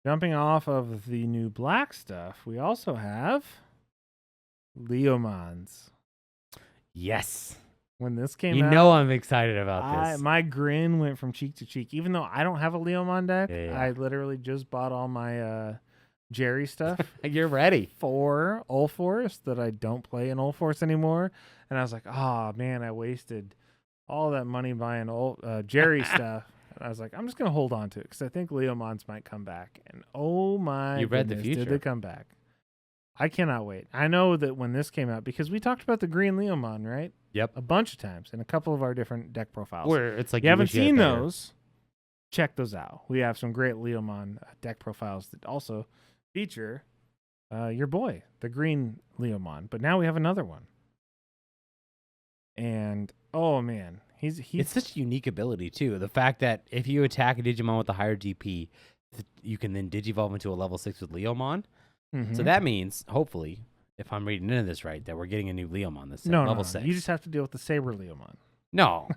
jumping off of the new black stuff, we also have Leomons. Yes. When this came You out, know I'm excited about this. my grin went from cheek to cheek. Even though I don't have a Leomon deck, Yeah. I literally just bought all my Jerry stuff You're ready. for Ulforce that I don't play in Ulforce anymore. And I was like, oh, man, I wasted all that money buying Jerry stuff. And I was like, I'm just going to hold on to it because I think Leomons might come back. And oh my You read the goodness, did future. they come back. I cannot wait. I know that when this came out, because we talked about the green Leomon, right? Yep. A bunch of times in a couple of our different deck profiles. Where it's like you haven't wish had seen better. those, check those out. We have some great Leomon deck profiles that also feature your boy, the green Leomon. But now we have another one. And, oh, man. It's such a unique ability, too. The fact that if you attack a Digimon with a higher DP, you can then Digivolve into a level 6 with Leomon. Mhm. So that means, hopefully, if I'm reading into this right, that we're getting a new Leomon this set, no, level no. 6. You just have to deal with the Saber Leomon. No.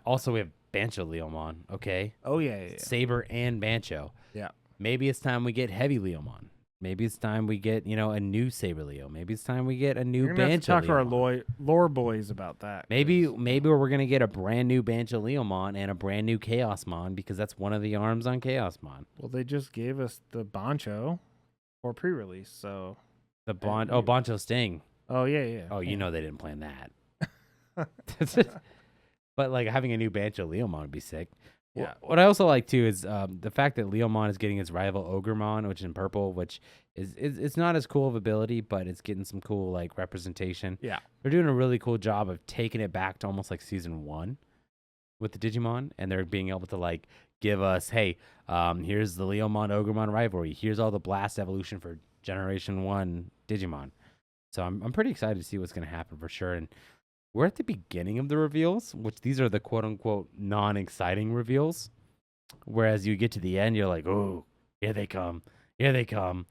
Also, we have Bancho Leomon, okay? Oh, yeah. Saber and Bancho. Yeah. Maybe it's time we get Heavy Leomon. Maybe it's time we get, a new Saber Leo. Maybe it's time we get a new We're gonna have to Bancho talk to our Leomon. lore boys about that. Maybe we're going to get a brand new Bancho Leomon and a brand new Chaosmon because that's one of the arms on Chaosmon. Well, they just gave us the Bancho for pre-release, so. The Bancho Sting. Oh, yeah. Oh, you know they didn't plan that. But like having a new Bancho Leomon would be sick. Yeah. What I also like too is the fact that Leomon is getting its rival Ogremon, which is in purple, which is it's not as cool of ability, but it's getting some cool like representation. Yeah. They're doing a really cool job of taking it back to almost like season 1 with the Digimon, and they're being able to like give us, hey, here's the Leomon Ogremon rivalry. Here's all the Blast evolution for Generation 1 Digimon. So I'm pretty excited to see what's going to happen for sure. And we're at the beginning of the reveals, which these are the quote-unquote non-exciting reveals. Whereas you get to the end, you're like, oh, here they come. Here they come.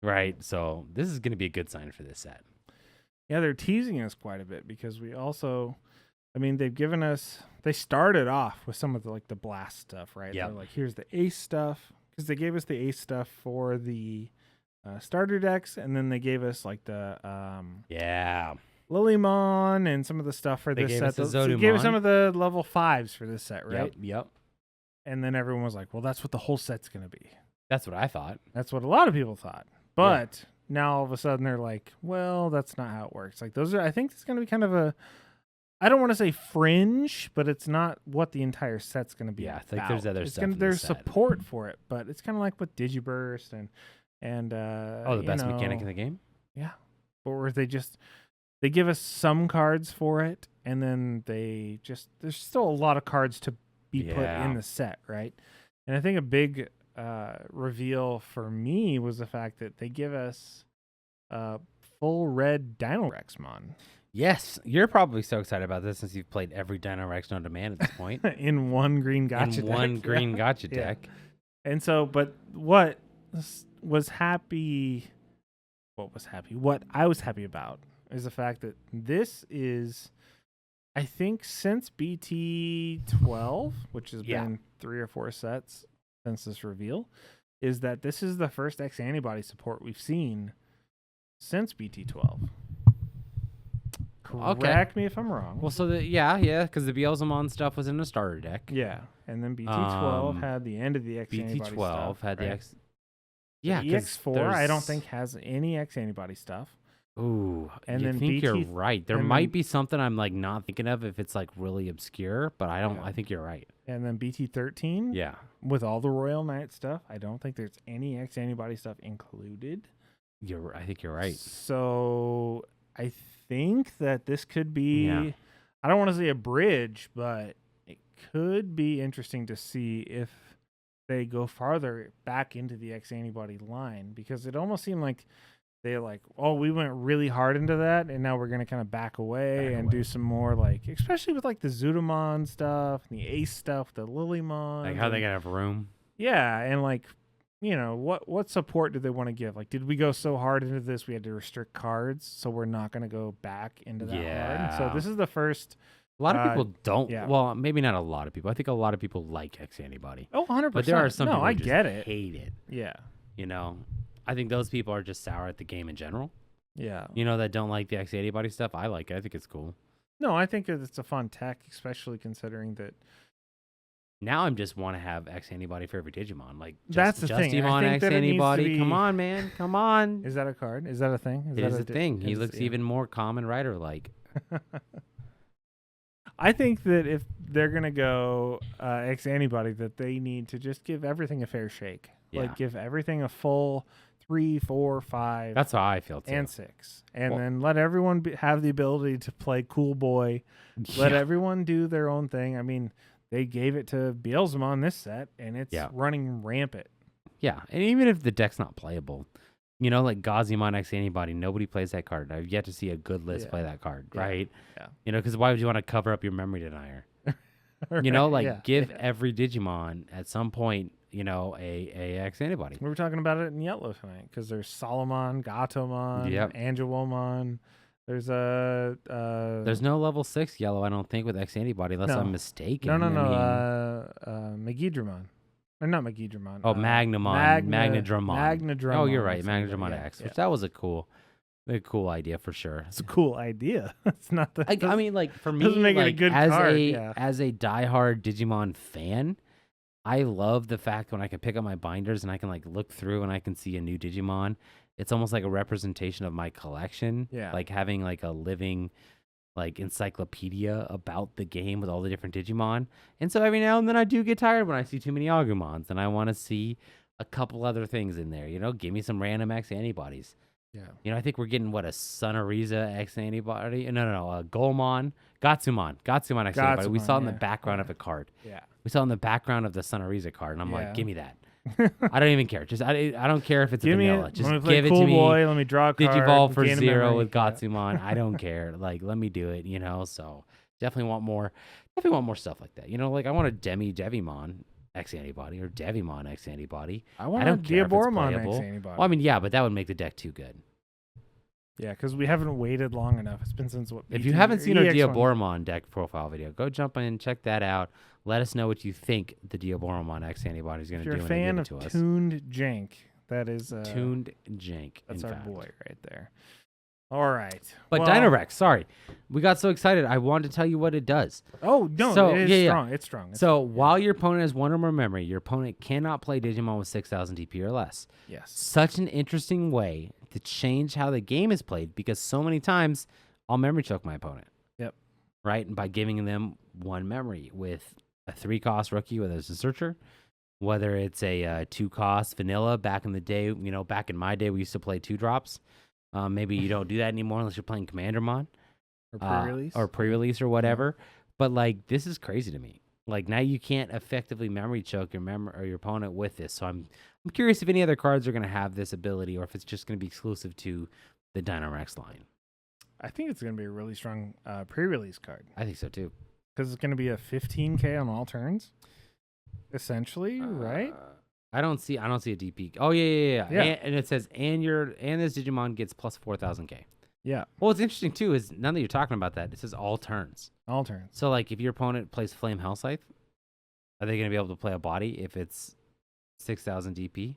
Right? So this is going to be a good sign for this set. Yeah, they're teasing us quite a bit because we also, they've given us, they started off with some of the, like, the Blast stuff, right? Yep. They're like, here's the Ace stuff, because they gave us the Ace stuff for the starter decks, and then they gave us, like, the Lilymon and some of the stuff for this set. So they gave us some of the level 5s for this set, right? Yep. And then everyone was like, well, that's what the whole set's going to be. That's what I thought. That's what a lot of people thought. But now all of a sudden they're like, well, that's not how it works. Like I think it's going to be kind of a, I don't want to say fringe, but it's not what the entire set's going to be. Yeah, I about. think there's other stuff. There's support for it, but it's kind of like with Digiburst and the best mechanic in the game? Yeah. Or they give us some cards for it, and then there's still a lot of cards to be put in the set, right? And I think a big reveal for me was the fact that they give us full red Dino Rexmon. Yes, you're probably so excited about this since you've played every Dino Rex known to man at this point. in one green gotcha deck. One green gotcha deck. And so, but what I was happy about is the fact that this is, I think, since BT-12, which has been 3 or 4 sets since this reveal, is that this is the first X antibody support we've seen since BT-12. Correct me if I'm wrong. Well, so because the Beelzemon stuff was in the starter deck. Yeah, and then BT-12 had the end of the X antibody stuff. BT-12 had right? the X. Yeah, the EX4 I don't think has any X antibody stuff. Ooh, and I then think you're right. There might be something I'm like not thinking of if it's like really obscure, but I don't. Yeah. I think you're right. And then BT-13, with all the Royal Knight stuff, I don't think there's any X antibody stuff included. I think you're right. So I think that this could be. I don't want to say a bridge, but it could be interesting to see if they go farther back into the X antibody line, because it almost seemed like they're like, oh, we went really hard into that, and now we're going to kind of back away and do some more, like, especially with like the Zudomon stuff and the Ace stuff, the Lilymon. Like how they going to have room. Yeah, and like, what support do they want to give? Like, did we go so hard into this we had to restrict cards, so we're not going to go back into that hard? So this is the first. A lot of people don't. Yeah. Well, maybe not a lot of people. I think a lot of people like X antibody. Oh, 100%. But there are some people I who just get it. hate it. Yeah. I think those people are just sour at the game in general. Yeah. That don't like the X antibody stuff. I like it. I think it's cool. No, I think it's a fun tech, especially considering that. Now I'm just want to have X antibody for every Digimon. Like That's the thing. I Justimon think X that it needs to antibody. Come be. on, man. Come on. Is that a card? Is that a thing? It is a thing. He looks even more Kamen Rider like. I think that if they're gonna go X antibody, that they need to just give everything a fair shake. Yeah. Like give everything a full 3, 4, 5. That's how I feel too. And 6, and then let everyone have the ability to play cool boy. Yeah. Let everyone do their own thing. I mean, they gave it to Beelzemon this set, and it's running rampant. Yeah, and even if the deck's not playable, you know, like Gazimon X Antibody, nobody plays that card. I've yet to see a good list play that card, right? Yeah. You know, because why would you want to cover up your memory denier? Right, you know, like give every Digimon at some point, you know, a X Antibody. We were talking about it in Yellow tonight because there's Solomon, Gatomon, Angelomon. There's there's no level 6 yellow, I don't think, with X Antibody, unless I'm mistaken. No. Megidramon. Or not Megidramon. Oh, Magnadramon. Magnadramon. Oh, you're right. Magnadramon X, which that was a cool idea for sure. It's a cool idea. It's not the. I mean, like for me, doesn't make it a like, good as card. As a diehard Digimon fan, I love the fact when I can pick up my binders and I can like look through and I can see a new Digimon. It's almost like a representation of my collection. Yeah. Like having like a living like encyclopedia about the game with all the different Digimon. And so every now and then I do get tired when I see too many Agumons and I want to see a couple other things in there. You know, give me some random X antibodies. Yeah. You know, I think we're getting a Sonariza X antibody. No, Goemon, Gatsumon X antibody. We saw it in the background of a card. Yeah. We saw it in the background of the Sonariza card, and I'm like, give me that. I don't even care. Just I don't care if it's a vanilla. Just give it to me. Boy, let me draw a card. Digivolve for 0 with Gatsumon. I don't care. Like, let me do it. You know. So definitely want more. Definitely want more stuff like that. You know, like I want a Devimon X antibody or Devimon X antibody. I want a Diaboromon X antibody. Well, I mean, yeah, but that would make the deck too good. Yeah, because we haven't waited long enough. It's been since what? If you haven't seen our Diaboromon deck profile video, go jump in and check that out. Let us know what you think the Diaboromon X antibody is going to do. If you're a fan of tuned jank, that is tuned jank. That's our boy right there. All right, but Dinorex, sorry, we got so excited. I wanted to tell you what it does. Oh no, so, it is strong. It's strong. While your opponent has 1 or more memory, your opponent cannot play Digimon with 6,000 DP or less. Yes, such an interesting way to change how the game is played because so many times I'll memory choke my opponent. Yep. Right, and by giving them 1 memory with a 3-cost rookie, whether it's a searcher, whether it's a 2-cost vanilla. Back in the day, you know, back in my day, we used to play 2-drops. Maybe you don't do that anymore unless you're playing Commandermon or pre-release or whatever. But like, this is crazy to me. Like now you can't effectively memory choke your opponent with this. So I'm curious if any other cards are going to have this ability or if it's just going to be exclusive to the Dinorex line. I think it's going to be a really strong pre-release card. I think so too. Because it's going to be a 15K on all turns, essentially, right? I don't see a DP. Oh yeah. And it says and this Digimon gets plus 4,000K. Yeah. Well, what's interesting too is now that you're talking about that, it says all turns. All turns. So like if your opponent plays Flame Hellscythe, are they going to be able to play a body if it's 6,000 DP?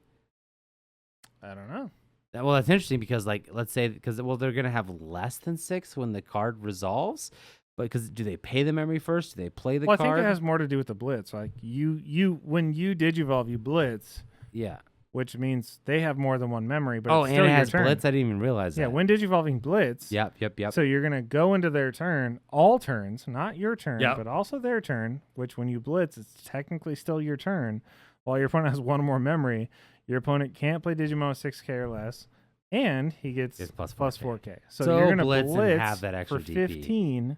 I don't know. Well, that's interesting because like let's say they're going to have less than 6 when the card resolves. But because do they pay the memory first? Do they play the card? I think it has more to do with the blitz. Like you when you digivolve, you blitz. Yeah. Which means they have more than 1 memory. But and it has blitz. I didn't even realize that. Yeah, when digivolving blitz. Yep. So you're gonna go into their turn, all turns, not your turn, but also their turn. Which when you blitz, it's technically still your turn. While your opponent has 1 more memory, your opponent can't play Digimon with 6K or less, and he gets plus 4K. So you're gonna blitz and have that extra for 15. DP.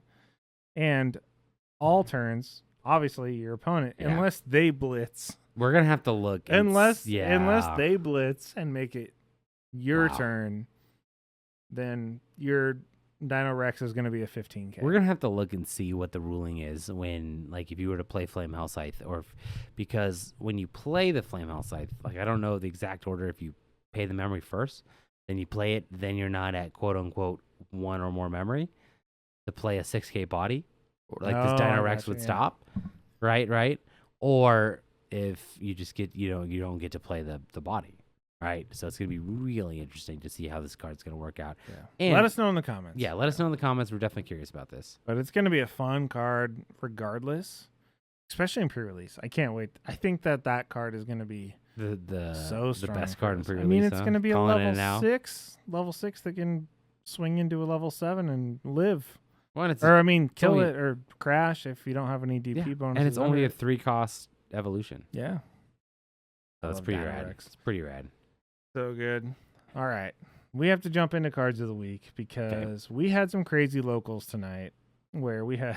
And all turns, obviously your opponent, unless they blitz. We're gonna have to look. Unless they blitz and make it your turn, then your Dinorex is gonna be a 15K. We're gonna have to look and see what the ruling is when, like, if you were to play Flame Hellscythe, because when you play the Flame Hellscythe, like, I don't know the exact order. If you pay the memory first, then you play it, then you're not at quote unquote 1 or more memory to play a 6K body, or like this Dinorex would stop, right? Or if you just get, you don't get to play the body. right? So it's gonna be really interesting to see how this card's gonna work out. Yeah. And Let us know in the comments. Yeah, let us know in the comments. We're definitely curious about this. But it's going to be a fun card regardless, especially in pre-release. I can't wait. I think that card is going to be so the strong. best card in pre-release. I mean, it's going to be a Calling it level now. 6 that can swing into a level 7 and live. Well, and Or I mean, kill only- it or crash if you don't have any DP yeah, bonuses. and it's only under a it. 3-cost evolution. Yeah. So I it's love pretty Dino rad. Rex. It's pretty rad. So good. All right. We have to jump into cards of the week because we had some crazy locals tonight where we had,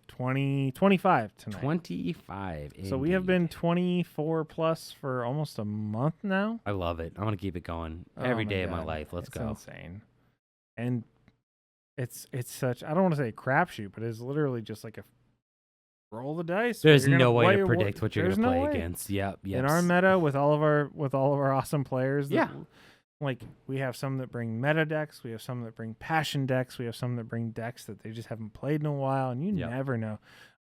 25 tonight. 25. So we have been indeed. 24 plus for almost a month now. I love it. I want to keep it going Oh every my day of my God. life. Let's It's go. insane. And it's such, I don't want to say a crapshoot, but it's literally just like a roll the dice. There's You're gonna- no way why- to predict what you're there's going to no play way. against. Yep. In our meta with all of our awesome players. Yeah. Like we have some that bring meta decks, we have some that bring passion decks, we have some that bring decks that they just haven't played in a while, and you Yep. never know.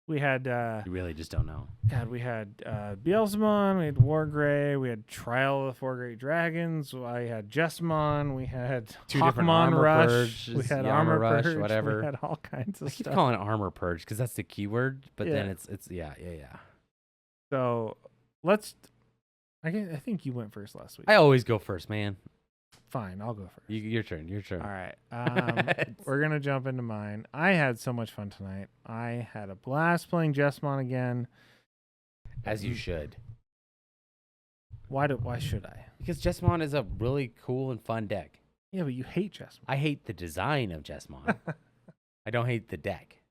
We had You really just don't know. we had Beelzemon, we had Wargrey, we had Trial of the Four Great Dragons, I had Jessamon, we had Two different Hawkmon armor Rush, purges, we had the Armor Rush, Purge, whatever. we had all kinds of I keep stuff. calling it armor purge because that's the keyword, but then Yeah. it's yeah. So I think you went first last week. I always go first, man. Fine, I'll go first. Your turn. Your turn. All right. We're going to jump into mine. I had so much fun tonight. I had a blast playing Jessamon again. As you should. Why should I? Because Jessamon is a really cool and fun deck. Yeah, but you hate Jessamon. I hate the design of Jessamon. I don't hate the deck.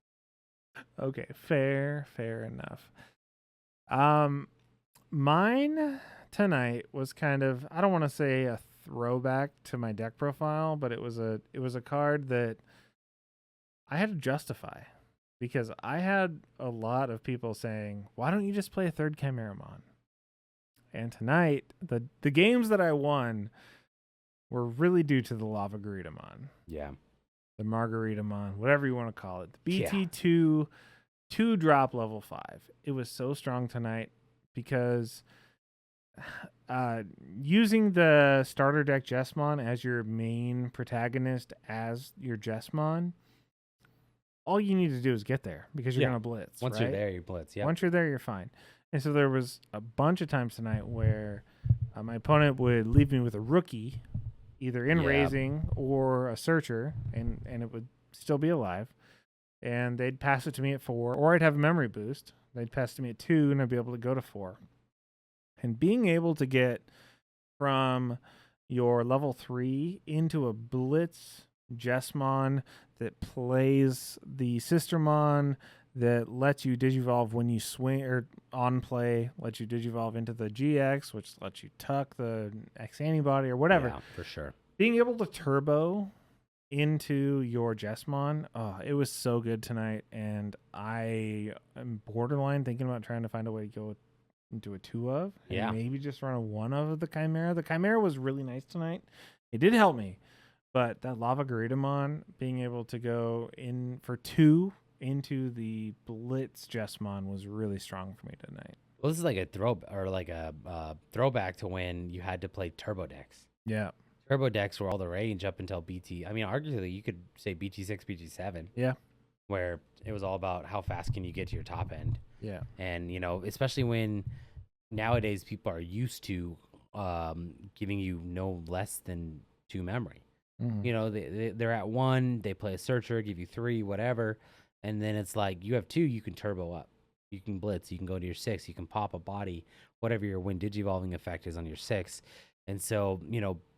Okay, fair enough. Mine tonight was kind of, I don't want to say a throwback to my deck profile, but it was a card that I had to justify because I had a lot of people saying, "Why don't you just play a third Chimeramon?" And tonight, the games that I won were really due to the Lava Greedamon, Yeah. the Margaritamon, whatever you want to call it. The Yeah. BT-2 2-drop level 5. It was so strong tonight because using the starter deck Jessamon as your main protagonist as your Jessamon, all you need to do is get there because you're Yeah. going to blitz. Once right? you're there, you blitz. Yeah. Once you're there, you're fine. And so there was a bunch of times tonight where my opponent would leave me with a rookie, either in Yeah. raising or a searcher, and it would still be alive. And they'd pass it to me at 4, or I'd have a memory boost. They'd pass it to me at 2, and I'd be able to go to 4. And being able to get from your level 3 into a blitz Jessamon that plays the Sistermon that lets you digivolve when you swing or on play, lets you digivolve into the GX, which lets you tuck the X antibody or whatever. Yeah, for sure. Being able to turbo into your Jessamon, it was so good tonight, and I am borderline thinking about trying to find a way to go into a 2 of, and Yeah. maybe just run a 1 of the Chimera. The Chimera was really nice tonight. It did help me, but that Lava Greedamon, being able to go in for 2 into the Blitz Jessamon was really strong for me tonight. Well, this is like a throwback to when you had to play turbo decks. Yeah. Turbo decks were all the range up until BT. I mean, arguably, you could say BT6, BT7. Yeah. Where it was all about how fast can you get to your top end. Yeah. And, especially when nowadays people are used to giving you no less than 2 memory. Mhm. They're at 1, they play a searcher, give you 3, whatever. And then it's like you have 2, you can turbo up. You can blitz, you can go to your 6, you can pop a body, whatever your wind digivolving effect is on your 6. And so,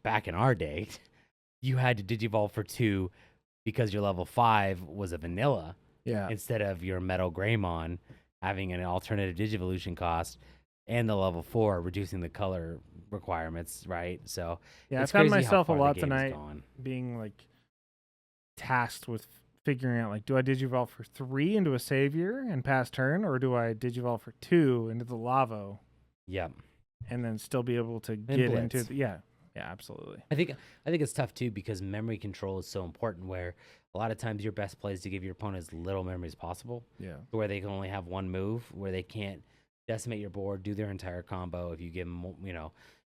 back in our day, you had to digivolve for 2 because your level 5 was a vanilla Yeah. instead of your Metal Greymon having an alternative digivolution cost and the level 4 reducing the color requirements, right? So Yeah, I it's found crazy how myself a far the lot game has tonight gone. being like tasked with figuring out like, do I digivolve for 3 into a savior and pass turn, or do I digivolve for 2 into the Lavo Yeah. and then still be able to get into blitz. yeah, absolutely. I think it's tough too because memory control is so important where a lot of times your best play is to give your opponent as little memory as possible, Yeah. where they can only have 1 move, where they can't decimate your board, do their entire combo. If you give them,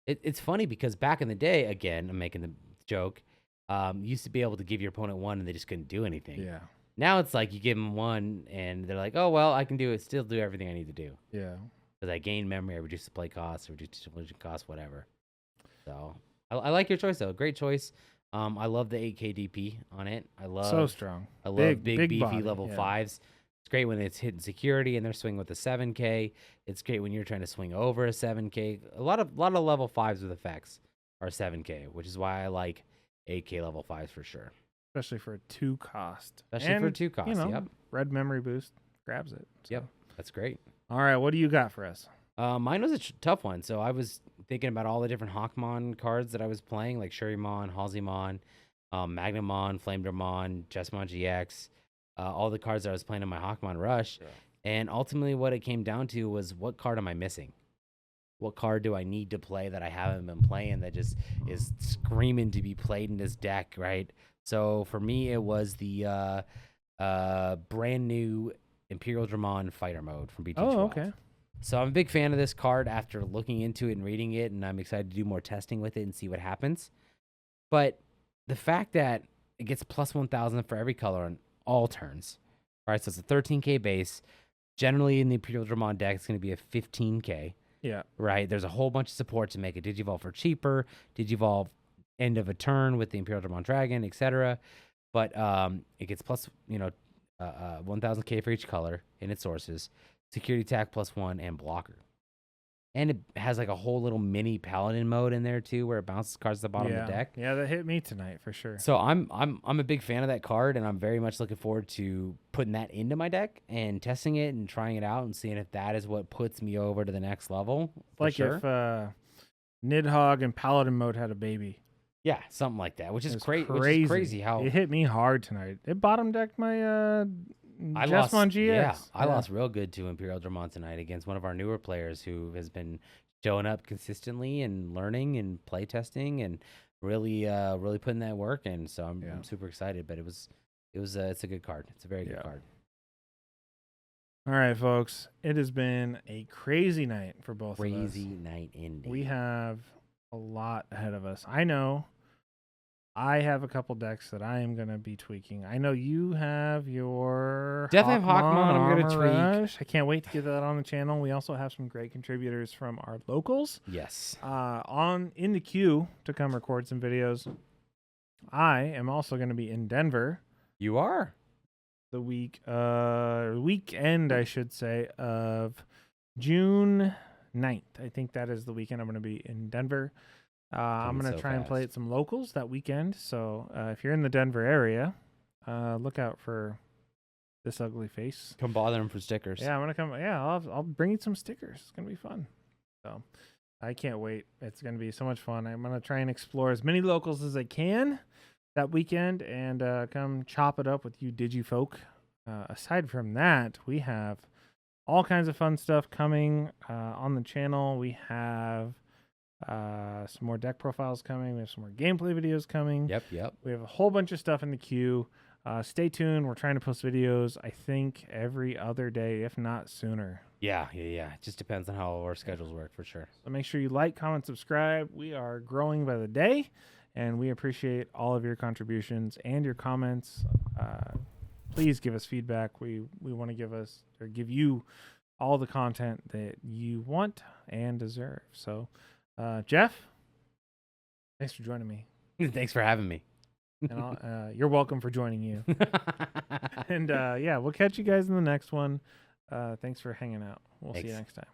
It's funny because back in the day, again, I'm making the joke, you used to be able to give your opponent one and they just couldn't do anything. Yeah. Now it's like you give them one and they're like, oh, well, I can do it, still do everything I need to do. Yeah. Because I gain memory, I reduce the play cost, reduce the distribution cost, whatever. So I like your choice, though. Great choice. I love the 8K DP on it. So strong. I love big beefy body, level yeah. 5s. It's great when it's hitting security and they're swinging with a 7K. It's great when you're trying to swing over a 7K. A lot of level 5s with effects are 7K, which is why I like 8K level 5s for sure. Especially for a 2 cost. Especially for a 2 cost, yep. Red memory boost grabs it. So. Yep, that's great. All right, what do you got for us? Mine was a tough one. So I was thinking about all the different Hawkmon cards that I was playing, like Shurimon, Halseymon, Magnamon, Flamedramon, Jessamon GX, all the cards that I was playing in my Hawkmon Rush. Yeah. And ultimately what it came down to was, what card am I missing? What card do I need to play that I haven't been playing that just is screaming to be played in this deck, right? So for me, it was the brand new Imperial Dramon Fighter Mode from BT-12. Oh, okay. So I'm a big fan of this card after looking into it and reading it, and I'm excited to do more testing with it and see what happens. But the fact that it gets plus 1,000 for every color on all turns. All right, so it's a 13K base. Generally, in the Imperial Dramon deck, it's going to be a 15K. Yeah. Right? There's a whole bunch of support to make it Digivolve for cheaper, Digivolve end of a turn with the Imperial Dramon Dragon, etc. But it gets plus, 1,000K for each color in its sources. Security attack +1 and blocker. And it has like a whole little mini paladin mode in there too, where it bounces cards to the bottom of the deck. Yeah, that hit me tonight for sure. So I'm a big fan of that card, and I'm very much looking forward to putting that into my deck and testing it and trying it out and seeing if that is what puts me over to the next level. Like if Nidhogg and paladin mode had a baby. Yeah, something like that, which is crazy. Crazy how it hit me hard tonight. It bottom decked my I lost GX. Yeah, I lost real good to Imperial Dramon tonight against one of our newer players who has been showing up consistently and learning and play testing and really putting that work in. So I'm super excited. But it's a good card. It's a very good card. All right, folks. It has been a crazy night for both of us. Crazy night indeed. We have a lot ahead of us. I know I have a couple decks that I am going to be tweaking. I know you have your definitely Hawkmon. I'm going to tweak. Rush. I can't wait to get that on the channel. We also have some great contributors from our locals. Yes. In the queue to come record some videos. I am also going to be in Denver. You are? The weekend, I should say, of June 9th. I think that is the weekend I'm going to be in Denver. I'm going to try and play at some locals that weekend. So if you're in the Denver area, look out for this ugly face. Come bother him for stickers. Yeah, I'm going to come. Yeah, I'll bring you some stickers. It's going to be fun. So I can't wait. It's going to be so much fun. I'm going to try and explore as many locals as I can that weekend and come chop it up with you digifolk. Aside from that, we have all kinds of fun stuff coming on the channel. We have some more deck profiles coming. We have some more gameplay videos coming. Yep. We have a whole bunch of stuff in the queue. Stay tuned. We're trying to post videos, I think, every other day, if not sooner. Yeah. It just depends on how our schedules work for sure. So make sure you like, comment, subscribe. We are growing by the day, and we appreciate all of your contributions and your comments. Please give us feedback. We want to give you all the content that you want and deserve. So, Jeff, thanks for joining me. Thanks for having me. And you're welcome for joining you. And we'll catch you guys in the next one. Thanks for hanging out. We'll see you next time.